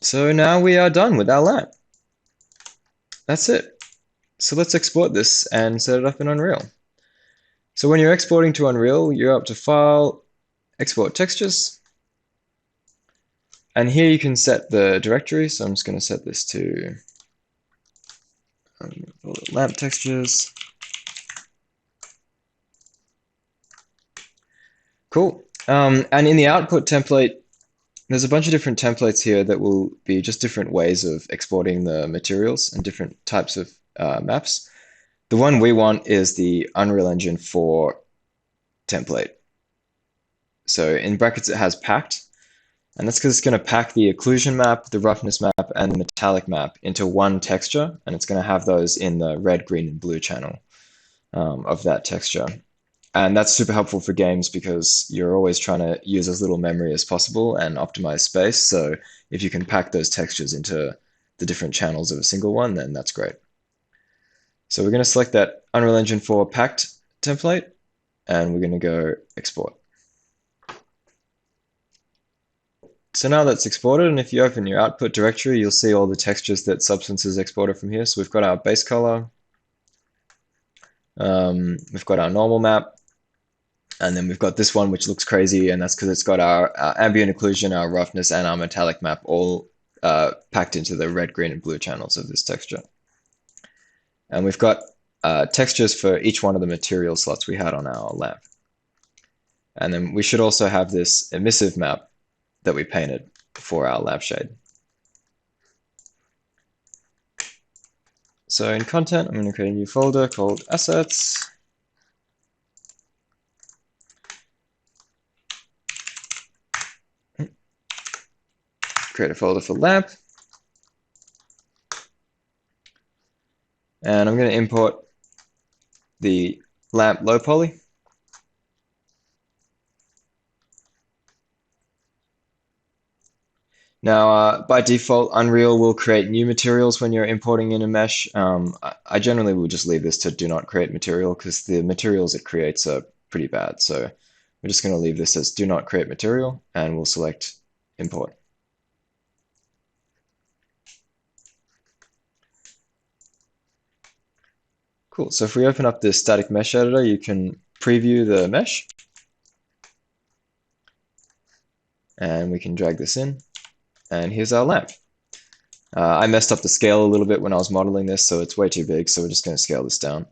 So now we are done with our lamp. That's it. So let's export this and set it up in Unreal. So when you're exporting to Unreal, you're up to File, Export Textures. And here you can set the directory. So I'm just going to set this to lamp textures. Cool. And in the output template, there's a bunch of different templates here that will be just different ways of exporting the materials and different types of maps. The one we want is the Unreal Engine 4 template. So in brackets, it has packed. And that's because it's going to pack the occlusion map, the roughness map, and the metallic map into one texture. And it's going to have those in the red, green, and blue channel of that texture. And that's super helpful for games because you're always trying to use as little memory as possible and optimize space. So if you can pack those textures into the different channels of a single one, then that's great. So we're going to select that Unreal Engine 4 packed template, and we're going to go export. So now that's exported, and if you open your output directory, you'll see all the textures that Substance has exported from here. So we've got our base color, we've got our normal map, and then we've got this one, which looks crazy, and that's because it's got our ambient occlusion, our roughness, and our metallic map all packed into the red, green, and blue channels of this texture. And we've got textures for each one of the material slots we had on our lamp. And then we should also have this emissive map that we painted for our lampshade. So in content, I'm going to create a new folder called Assets. Create a folder for lamp. And I'm going to import the lamp low poly. Now, by default, Unreal will create new materials when you're importing in a mesh. I generally will just leave this to do not create material because the materials it creates are pretty bad. So we're just going to leave this as do not create material and we'll select import. Cool. So if we open up the static mesh editor, you can preview the mesh and we can drag this in. And here's our lamp. I messed up the scale a little bit when I was modeling this, so it's way too big. So we're just going to scale this down.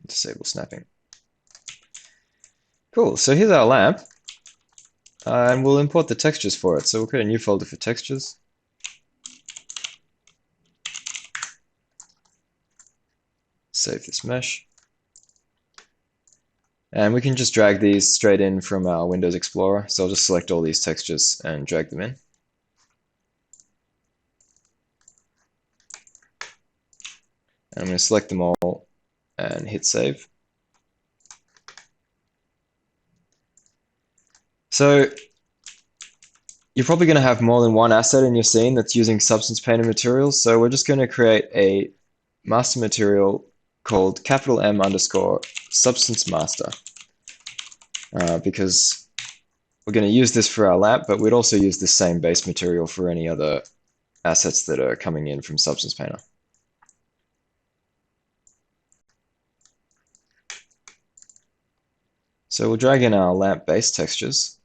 Disable snapping. Cool. So here's our lamp. And we'll import the textures for it. So we'll create a new folder for textures. Save this mesh. And we can just drag these straight in from our Windows Explorer. So I'll just select all these textures and drag them in. And I'm going to select them all and hit save. So you're probably going to have more than one asset in your scene that's using substance painted materials. So we're just going to create a master material called M underscore substance master because we're going to use this for our lamp, but we'd also use the same base material for any other assets that are coming in from Substance Painter. So we'll drag in our lamp base textures.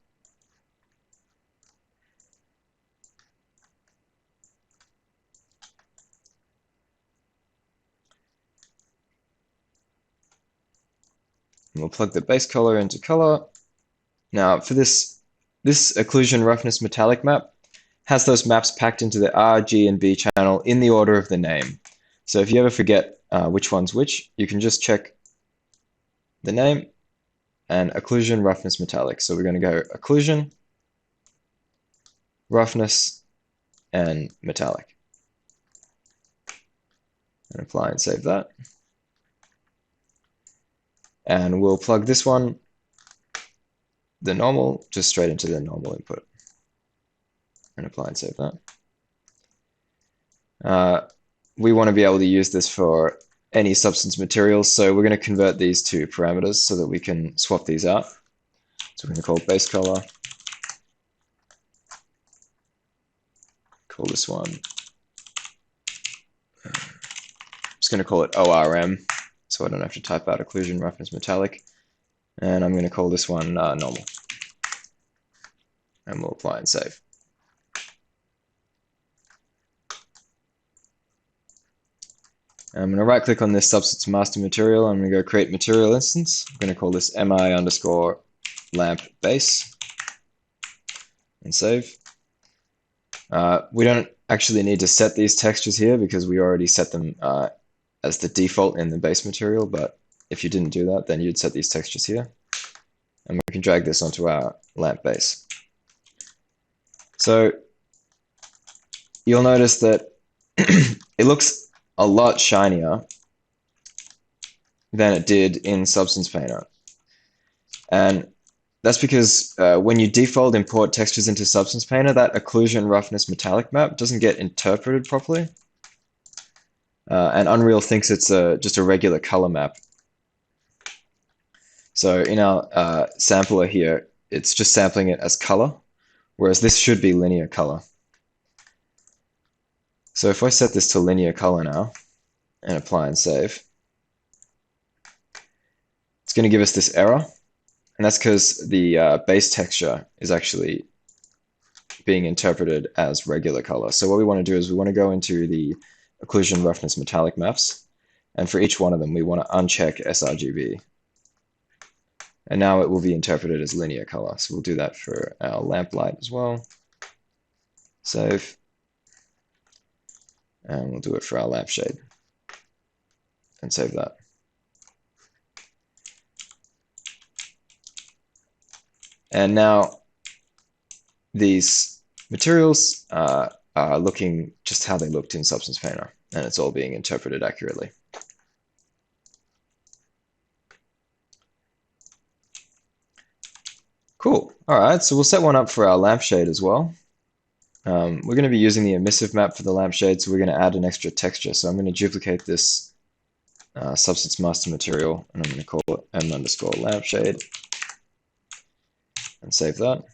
And we'll plug the base color into color. Now for this occlusion roughness metallic map has those maps packed into the R, G, and B channel in the order of the name. So if you ever forget which one's which, you can just check the name and occlusion roughness metallic. So we're going to go occlusion, roughness, and metallic. And apply and save that. And we'll plug this one, the normal, just straight into the normal input. And apply and save that. We want to be able to use this for any substance materials, so we're going to convert these to parameters so that we can swap these out. So we're going to call base color, call this one, I'm just going to call it ORM, so I don't have to type out occlusion roughness metallic, and I'm going to call this one normal, and we'll apply and save. I'm going to right click on this substance master material. I'm going to go create material instance. I'm going to call this mi underscore lamp base and save. We don't actually need to set these textures here because we already set them as the default in the base material, but if you didn't do that, then you'd set these textures here. And we can drag this onto our lamp base. So you'll notice that it looks a lot shinier than it did in Substance Painter. And that's because when you default import textures into Substance Painter, that occlusion roughness metallic map doesn't get interpreted properly. And Unreal thinks it's just a regular color map. So in our sampler here, it's just sampling it as color, whereas this should be linear color. So if I set this to linear color now and apply and save, it's going to give us this error. And that's because the base texture is actually being interpreted as regular color. So what we want to do is we want to go into the occlusion roughness metallic maps. And for each one of them, we want to uncheck sRGB. And now it will be interpreted as linear color. So we'll do that for our lamplight as well. Save. And we'll do it for our lampshade. And save that. And now these materials are looking just how they looked in Substance Painter, and it's all being interpreted accurately. Cool. All right, so we'll set one up for our lampshade as well. We're going to be using the emissive map for the lampshade, so we're going to add an extra texture. So I'm going to duplicate this substance master material, and I'm going to call it m_lampshade and save that.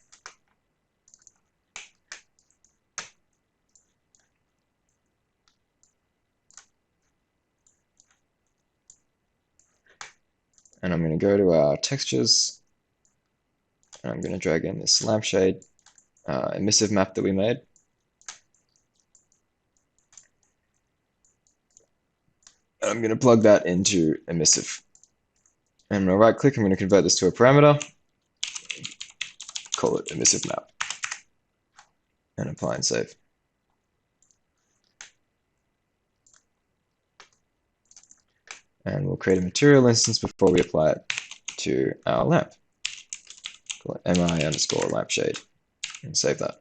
And I'm going to go to our textures, and I'm going to drag in this lampshade emissive map that we made. And I'm going to plug that into emissive. And I'm going to right click, I'm going to convert this to a parameter, call it emissive map, and apply and save. And we'll create a material instance before we apply it to our lamp. Call it mi_lampshade and save that.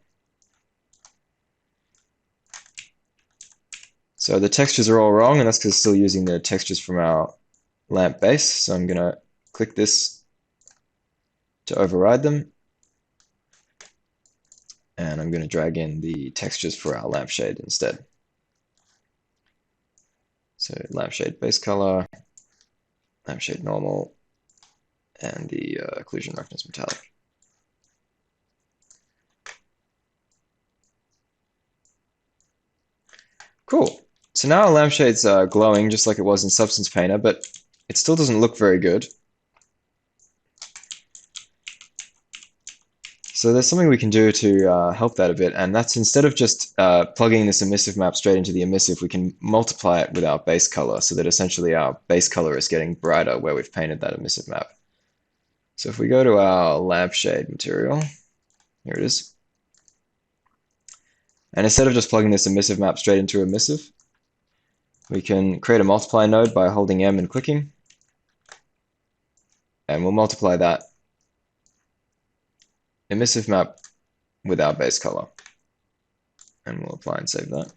So the textures are all wrong, and that's because it's still using the textures from our lamp base. So I'm going to click this to override them. And I'm going to drag in the textures for our lampshade instead. So lampshade base color, lampshade normal, and the occlusion roughness metallic. Cool. So now our lampshade's glowing just like it was in Substance Painter, but it still doesn't look very good. So there's something we can do to help that a bit, and that's instead of just plugging this emissive map straight into the emissive, we can multiply it with our base color so that essentially our base color is getting brighter where we've painted that emissive map. So if we go to our lampshade material, here it is. And instead of just plugging this emissive map straight into emissive, we can create a multiply node by holding M and clicking. And we'll multiply that emissive map with our base color. And we'll apply and save that.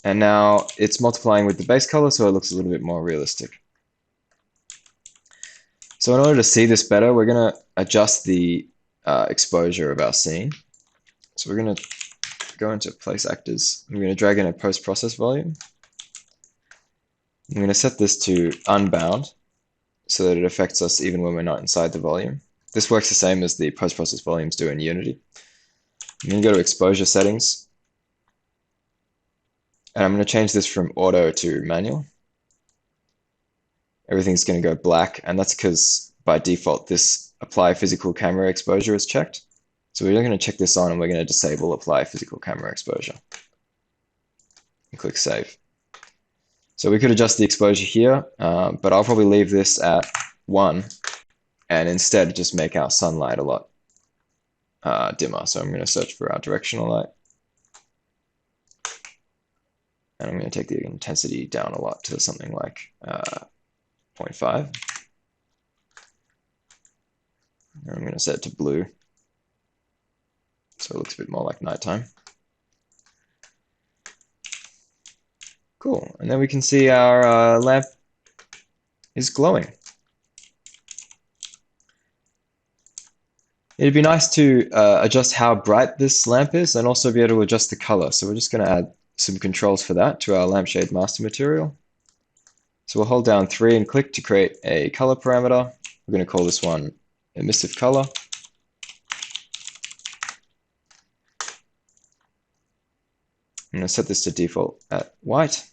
And now it's multiplying with the base color, so it looks a little bit more realistic. So in order to see this better, we're going to adjust the exposure of our scene. So we're going to go into place actors. I'm going to drag in a post-process volume. I'm going to set this to unbound so that it affects us even when we're not inside the volume. This works the same as the post-process volumes do in Unity. I'm going to go to exposure settings. And I'm going to change this from auto to manual. Everything's going to go black, and that's because by default this apply physical camera exposure is checked. So we're going to check this on, and we're going to disable apply physical camera exposure. And click save. So we could adjust the exposure here, but I'll probably leave this at 1 and instead just make our sunlight a lot dimmer. So I'm going to search for our directional light. And I'm going to take the intensity down a lot to something like 0.5. And I'm going to set it to blue so it looks a bit more like nighttime. Cool, and then we can see our lamp is glowing. It'd be nice to adjust how bright this lamp is and also be able to adjust the color. So we're just going to add some controls for that to our lampshade master material. So we'll hold down 3 and click to create a color parameter. We're going to call this one emissive color. I'm going to set this to default at white.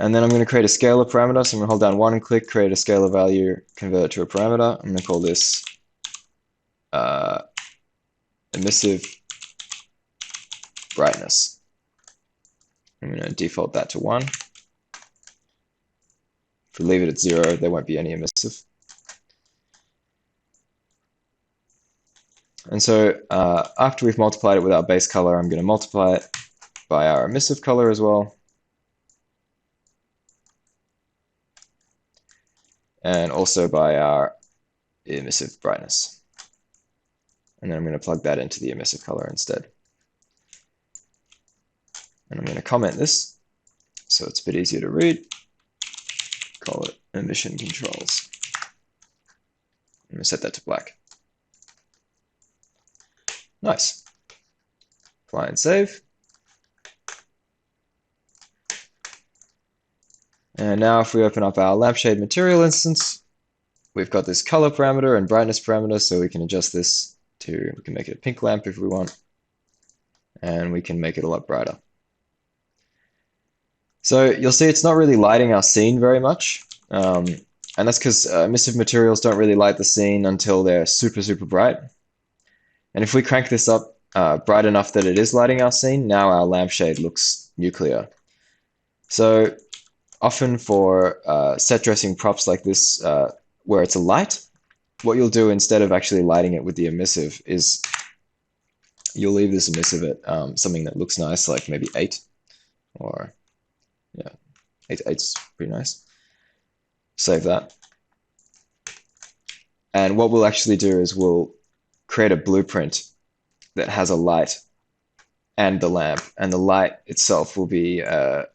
And then I'm going to create a scalar parameter. So I'm going to hold down 1 and click, create a scalar value, convert it to a parameter. I'm going to call this emissive brightness. I'm going to default that to 1. If we leave it at 0, there won't be any emissive. And so after we've multiplied it with our base color, I'm going to multiply it by our emissive color as well. And also by our emissive brightness. And then I'm going to plug that into the emissive color instead. And I'm going to comment this so it's a bit easier to read. call it emission controls. I'm going to set that to black. Nice. Apply and save. And now if we open up our lampshade material instance, we've got this color parameter and brightness parameter, so we can adjust this to, we can make it a pink lamp if we want, and we can make it a lot brighter. So you'll see it's not really lighting our scene very much, and that's because emissive materials don't really light the scene until they're super, super bright. And if we crank this up bright enough that it is lighting our scene, now our lampshade looks nuclear. So often for set dressing props like this, where it's a light, what you'll do instead of actually lighting it with the emissive is you'll leave this emissive at something that looks nice, like maybe 8, or yeah, 8's pretty nice. Save that. And what we'll actually do is we'll create a blueprint that has a light and the lamp, and the light itself will be an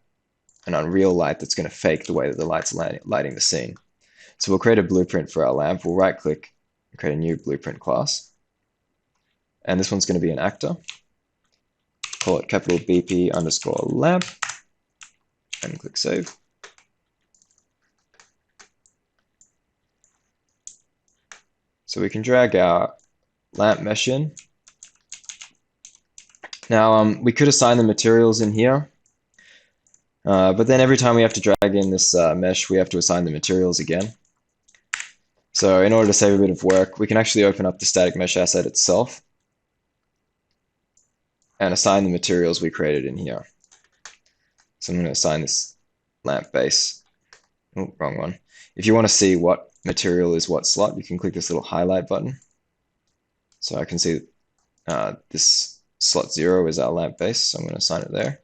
unreal light that's going to fake the way that the light's lighting the scene. So we'll create a blueprint for our lamp. We'll right click and create a new blueprint class. And this one's going to be an actor. Call it capital BP underscore lamp and click save. So we can drag our lamp mesh in. Now we could assign the materials in here, but then every time we have to drag in this mesh, we have to assign the materials again. So in order to save a bit of work, we can actually open up the static mesh asset itself and assign the materials we created in here. So I'm going to assign this lamp base. Oh, wrong one. If you want to see what material is what slot, you can click this little highlight button. So I can see this slot 0 is our lamp base, so I'm going to assign it there.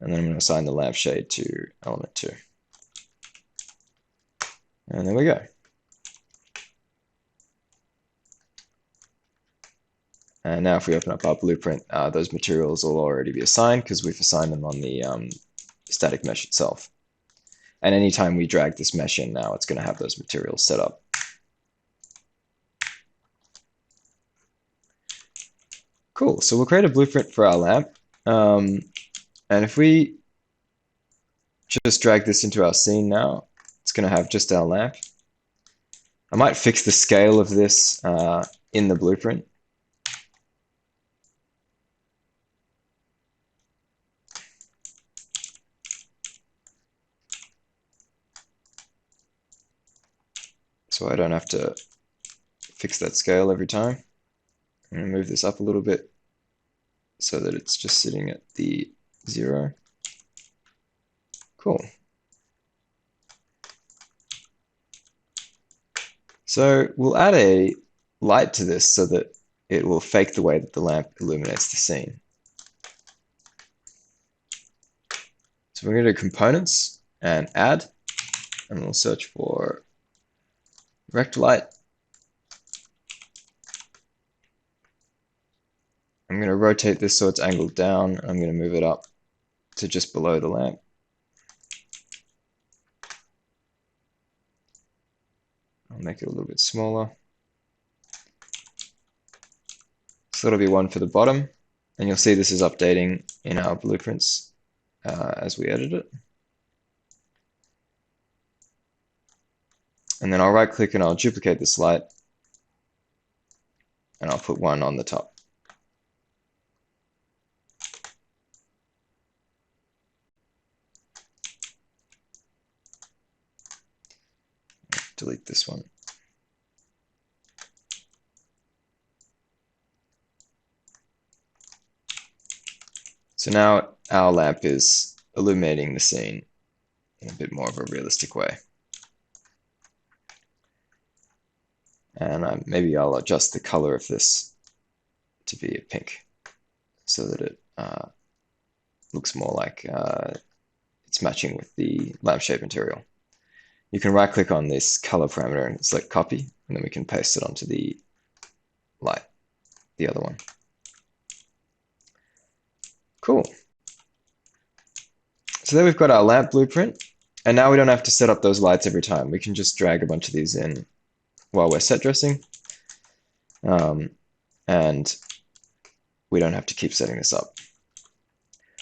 And then I'm going to assign the lampshade to element 2. And there we go. And now if we open up our blueprint, those materials will already be assigned because we've assigned them on the static mesh itself. And anytime we drag this mesh in now, it's going to have those materials set up. Cool, so we'll create a blueprint for our lamp. And if we just drag this into our scene now, it's going to have just our lamp. I might fix the scale of this in the blueprint. So I don't have to fix that scale every time. I'm going to move this up a little bit so that it's just sitting at the 0. Cool. So we'll add a light to this so that it will fake the way that the lamp illuminates the scene. So we're going to do components and add, and we'll search for rect light. I'm going to rotate this so it's angled down. I'm going to move it up to just below the lamp. I'll make it a little bit smaller. So that'll be one for the bottom. And you'll see this is updating in our blueprints as we edit it. And then I'll right click and I'll duplicate this light. And I'll put one on the top. Delete this one. So now our lamp is illuminating the scene in a bit more of a realistic way. And maybe I'll adjust the color of this to be a pink so that it looks more like it's matching with the lampshade material. You can right click on this color parameter and select copy, and then we can paste it onto the light, the other one. Cool. So there we've got our lamp blueprint. And now we don't have to set up those lights every time. We can just drag a bunch of these in while we're set dressing. And we don't have to keep setting this up.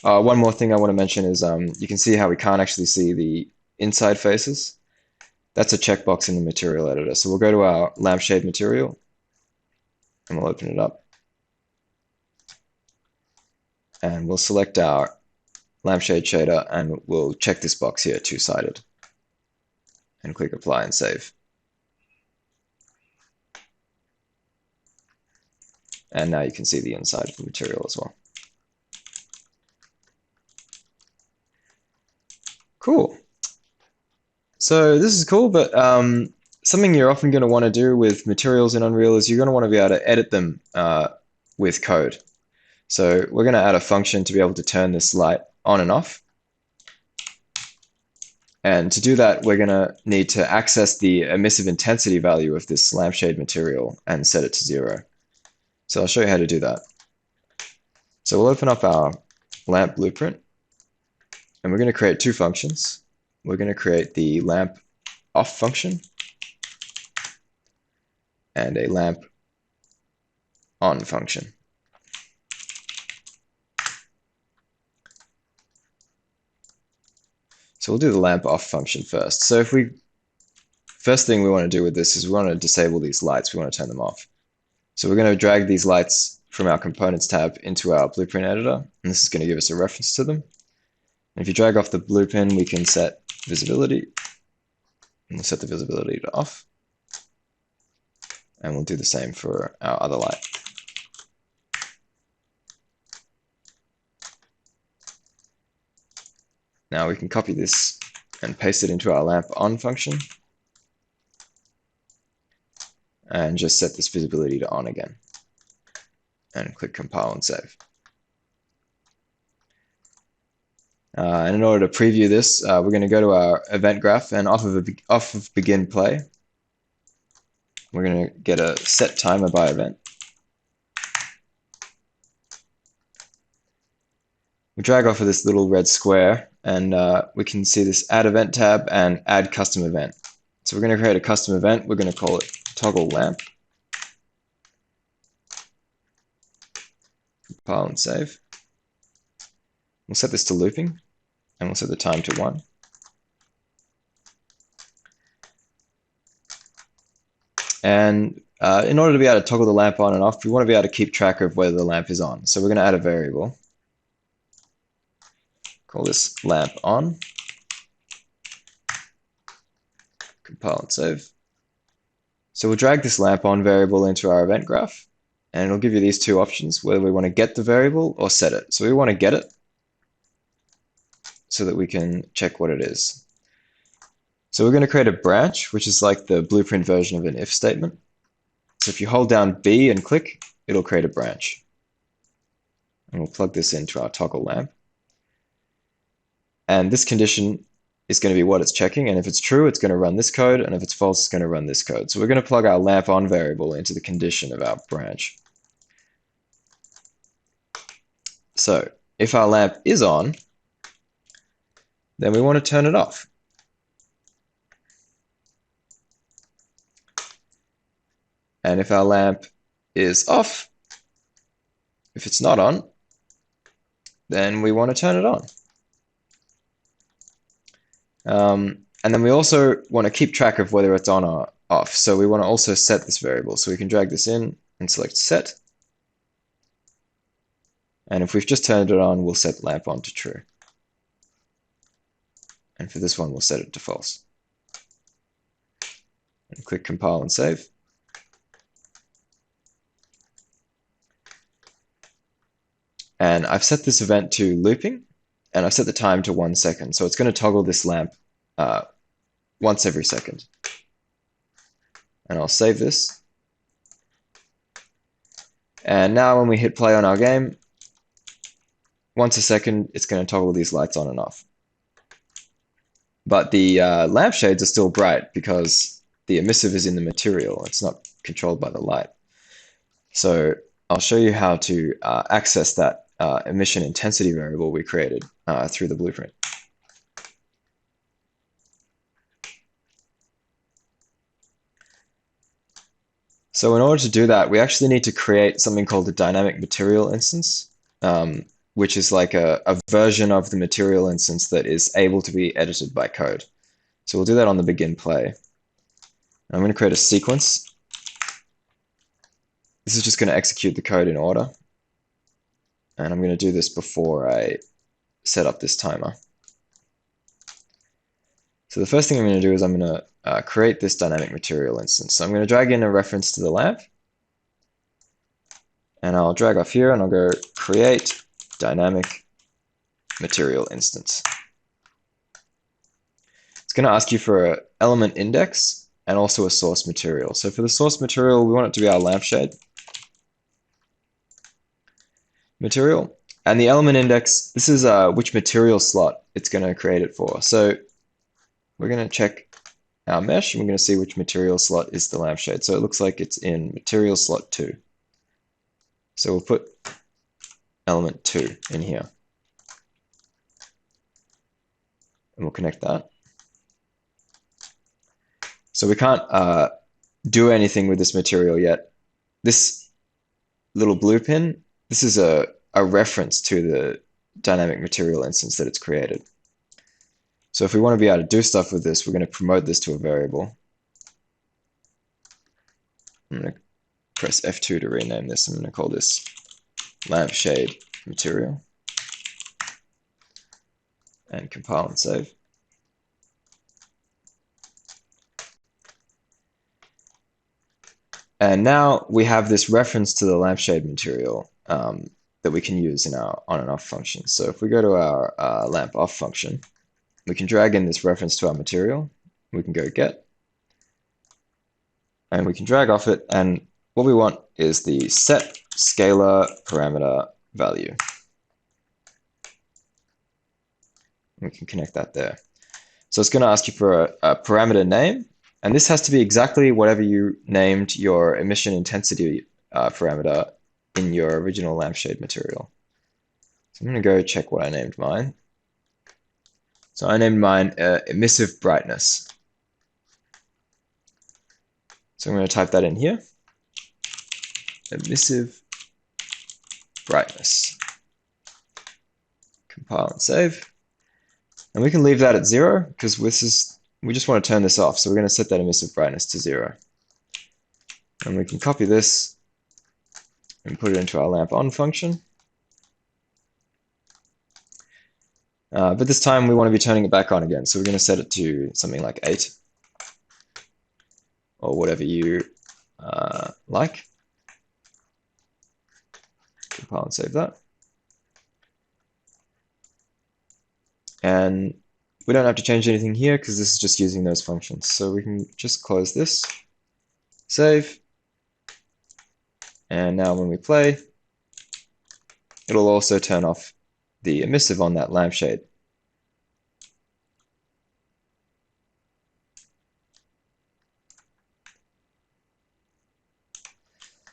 One more thing I want to mention is you can see how we can't actually see the inside faces. That's a checkbox in the material editor. So we'll go to our lampshade material and we'll open it up. And we'll select our lampshade shader and we'll check this box here, two-sided, and click apply and save. And now you can see the inside of the material as well. Cool. So this is cool, but something you're often going to want to do with materials in Unreal is you're going to want to be able to edit them with code. So we're going to add a function to be able to turn this light on and off. And to do that, we're going to need to access the emissive intensity value of this lampshade material and set it to 0. So I'll show you how to do that. So we'll open up our lamp blueprint, and we're going to create two functions. We're going to create the lamp off function and a lamp on function. So we'll do the lamp off function first. So first thing we want to do with this is we want to disable these lights. We want to turn them off. So we're going to drag these lights from our components tab into our blueprint editor, and this is going to give us a reference to them. And if you drag off the blue pin, we can set visibility, and we'll set the visibility to off. And we'll do the same for our other light. Now we can copy this and paste it into our lamp on function and just set this visibility to on again and click compile and save. And in order to preview this, we're going to go to our event graph, and off of begin play, we're going to get a set timer by event. We drag off of this little red square, and we can see this add event tab and add custom event. So we're going to create a custom event. We're going to call it toggle lamp. Compile and save. We'll set this to looping, and we'll set the time to 1. And in order to be able to toggle the lamp on and off, we want to be able to keep track of whether the lamp is on. So we're going to add a variable. Call this lamp on. Compile and save. So we'll drag this lamp on variable into our event graph, and it'll give you these two options, whether we want to get the variable or set it. So we want to get it so that we can check what it is. So we're going to create a branch, which is like the blueprint version of an if statement. So if you hold down B and click, it'll create a branch. And we'll plug this into our toggle lamp. And this condition is going to be what it's checking, and if it's true, it's going to run this code, and if it's false, it's going to run this code. So we're going to plug our lamp on variable into the condition of our branch. So if our lamp is on, then we want to turn it off. And if our lamp is off, if it's not on, then we want to turn it on. And then we also want to keep track of whether it's on or off. So we want to also set this variable. So we can drag this in and select set. And if we've just turned it on, we'll set lamp on to true. And for this one, we'll set it to false. And click compile and save. And I've set this event to looping, and I've set the time to 1 second. So it's going to toggle this lamp once every second. And I'll save this. And now when we hit play on our game, once a second, it's going to toggle these lights on and off. But the lampshades are still bright because the emissive is in the material. It's not controlled by the light. So I'll show you how to access that emission intensity variable we created through the blueprint. So in order to do that, we actually need to create something called a dynamic material instance, which is like a version of the material instance that is able to be edited by code. So we'll do that on the begin play. I'm going to create a sequence. This is just going to execute the code in order. And I'm going to do this before I set up this timer. So the first thing I'm going to do is I'm going to create this dynamic material instance. So I'm going to drag in a reference to the lamp. And I'll drag off here and I'll go create dynamic material instance. It's going to ask you for an element index and also a source material. So for the source material, we want it to be our lampshade material. And the element index, this is which material slot it's going to create it for. So we're going to check our mesh and we're going to see which material slot is the lampshade. So it looks like it's in material slot 2. So we'll put element 2 in here. And we'll connect that. So we can't do anything with this material yet. This little blue pin, this is a reference to the dynamic material instance that it's created. So if we want to be able to do stuff with this, we're going to promote this to a variable. I'm going to press F2 to rename this. I'm going to call this lampshade material and compile and save. And now we have this reference to the lampshade material that we can use in our on and off function. So if we go to our lamp off function, we can drag in this reference to our material. We can go get, and we can drag off it. And what we want is the set scalar parameter value. We can connect that there. So it's going to ask you for a parameter name. And this has to be exactly whatever you named your emission intensity parameter in your original lampshade material. So I'm going to go check what I named mine. So I named mine emissive brightness. So I'm going to type that in here. Emissive brightness. Compile and save. And we can leave that at 0 because we just want to turn this off. So we're going to set that emissive brightness to 0. And we can copy this and put it into our lamp on function. But this time we want to be turning it back on again. So we're going to set it to something like 8 or whatever you like. Compile and save that. And we don't have to change anything here because this is just using those functions. So we can just close this, save, and now when we play, it'll also turn off the emissive on that lampshade.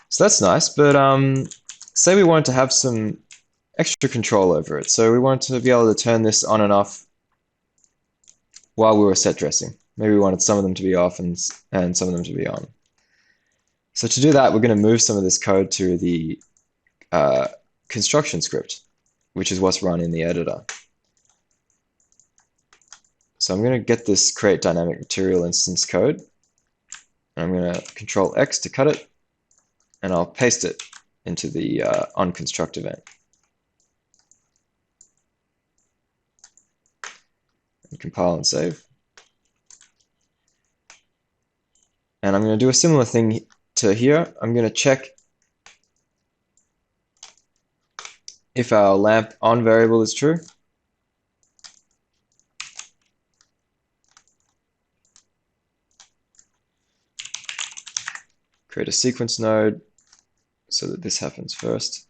So that's nice, but say we wanted to have some extra control over it. So we wanted to be able to turn this on and off while we were set dressing. Maybe we wanted some of them to be off and some of them to be on. So to do that, we're going to move some of this code to the construction script, which is what's run in the editor. So I'm going to get this create dynamic material instance code. And I'm going to Control X to cut it, and I'll paste it into the onConstruct event. And compile and save. And I'm going to do a similar thing to here. I'm going to check if our lamp on variable is true. Create a sequence node so that this happens first.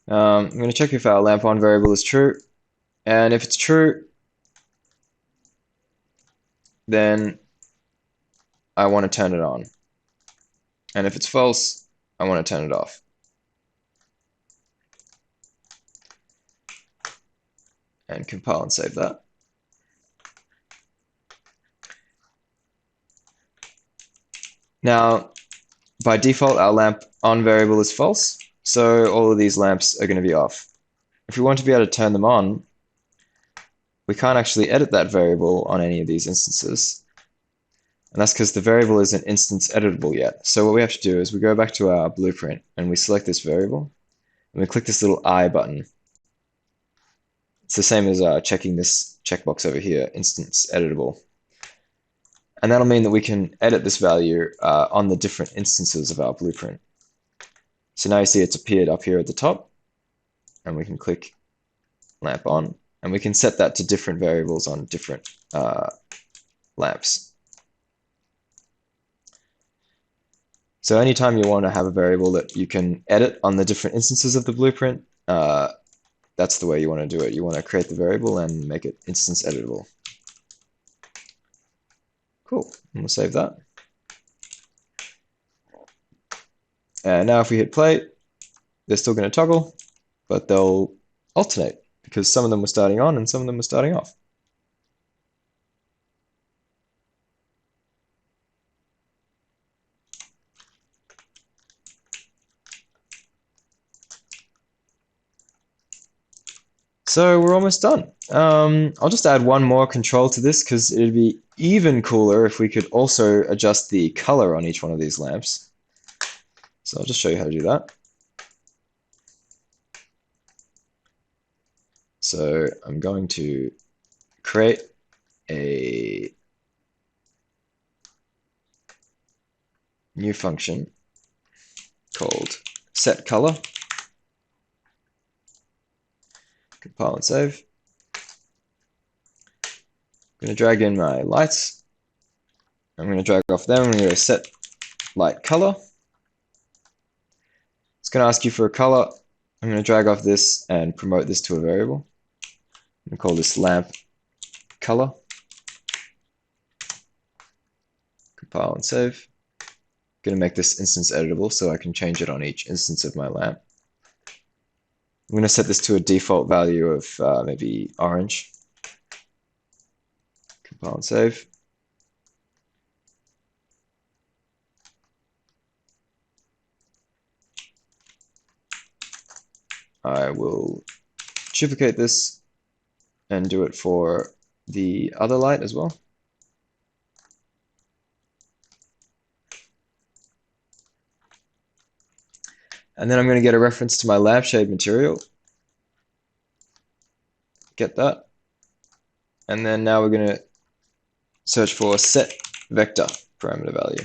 I'm going to check if our lamp on variable is true. And if it's true, then I want to turn it on. And if it's false, I want to turn it off. And compile and save that. Now, by default, our lamp on variable is false, so all of these lamps are going to be off. If we want to be able to turn them on, we can't actually edit that variable on any of these instances. And that's because the variable isn't instance editable yet. So what we have to do is we go back to our blueprint and we select this variable and we click this little I button. It's the same as checking this checkbox over here, instance editable. And that'll mean that we can edit this value on the different instances of our blueprint. So now you see it's appeared up here at the top, and we can click lamp on, and we can set that to different variables on different lamps. So anytime you want to have a variable that you can edit on the different instances of the blueprint, that's the way you want to do it. You want to create the variable and make it instance editable. Cool, and we'll save that. And now if we hit play, they're still going to toggle, but they'll alternate because some of them were starting on and some of them were starting off. So we're almost done. I'll just add one more control to this because it'd be even cooler if we could also adjust the color on each one of these lamps. So I'll just show you how to do that. So I'm going to create a new function called setColor. Compile and save. I'm going to drag in my lights. I'm going to drag off them. I'm going to set light color. It's going to ask you for a color. I'm going to drag off this and promote this to a variable. I'm going to call this lamp color. Compile and save. I'm going to make this instance editable so I can change it on each instance of my lamp. I'm going to set this to a default value of maybe orange. Compile and save. I will duplicate this and do it for the other light as well. And then I'm going to get a reference to my lampshade material. Get that. And then now we're going to search for set vector parameter value.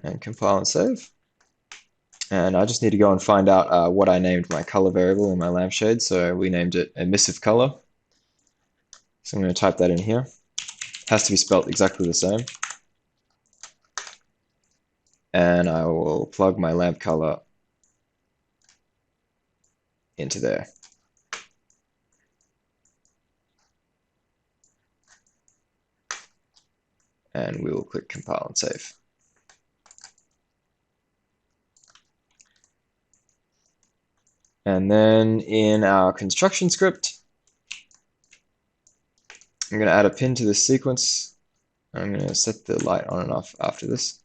And compile and save. And I just need to go and find out what I named my color variable in my lampshade. So we named it emissive color. So I'm going to type that in here. It has to be spelled exactly the same. And I will plug my lamp color into there. And we will click compile and save. And then in our construction script, I'm going to add a pin to this sequence. I'm going to set the light on and off after this.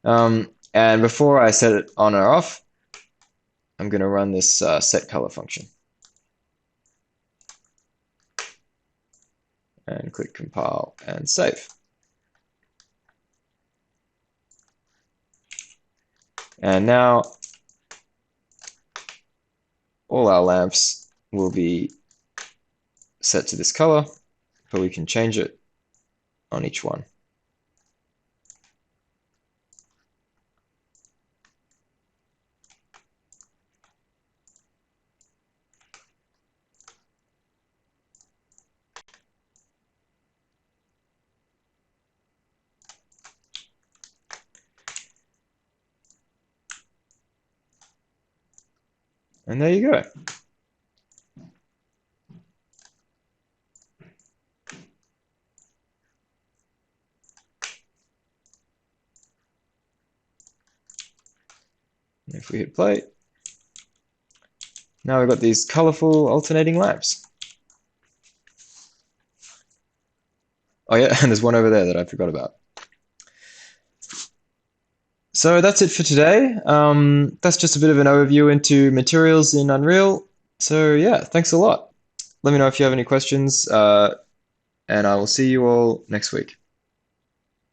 And before I set it on or off, I'm going to run this set color function. And click compile and save. And now all our lamps will be set to this color, but we can change it on each one. And there you go. And if we hit play, now we've got these colorful alternating lamps. Oh yeah, and there's one over there that I forgot about. So that's it for today. That's just a bit of an overview into materials in Unreal. So yeah, thanks a lot. Let me know if you have any questions, and I will see you all next week.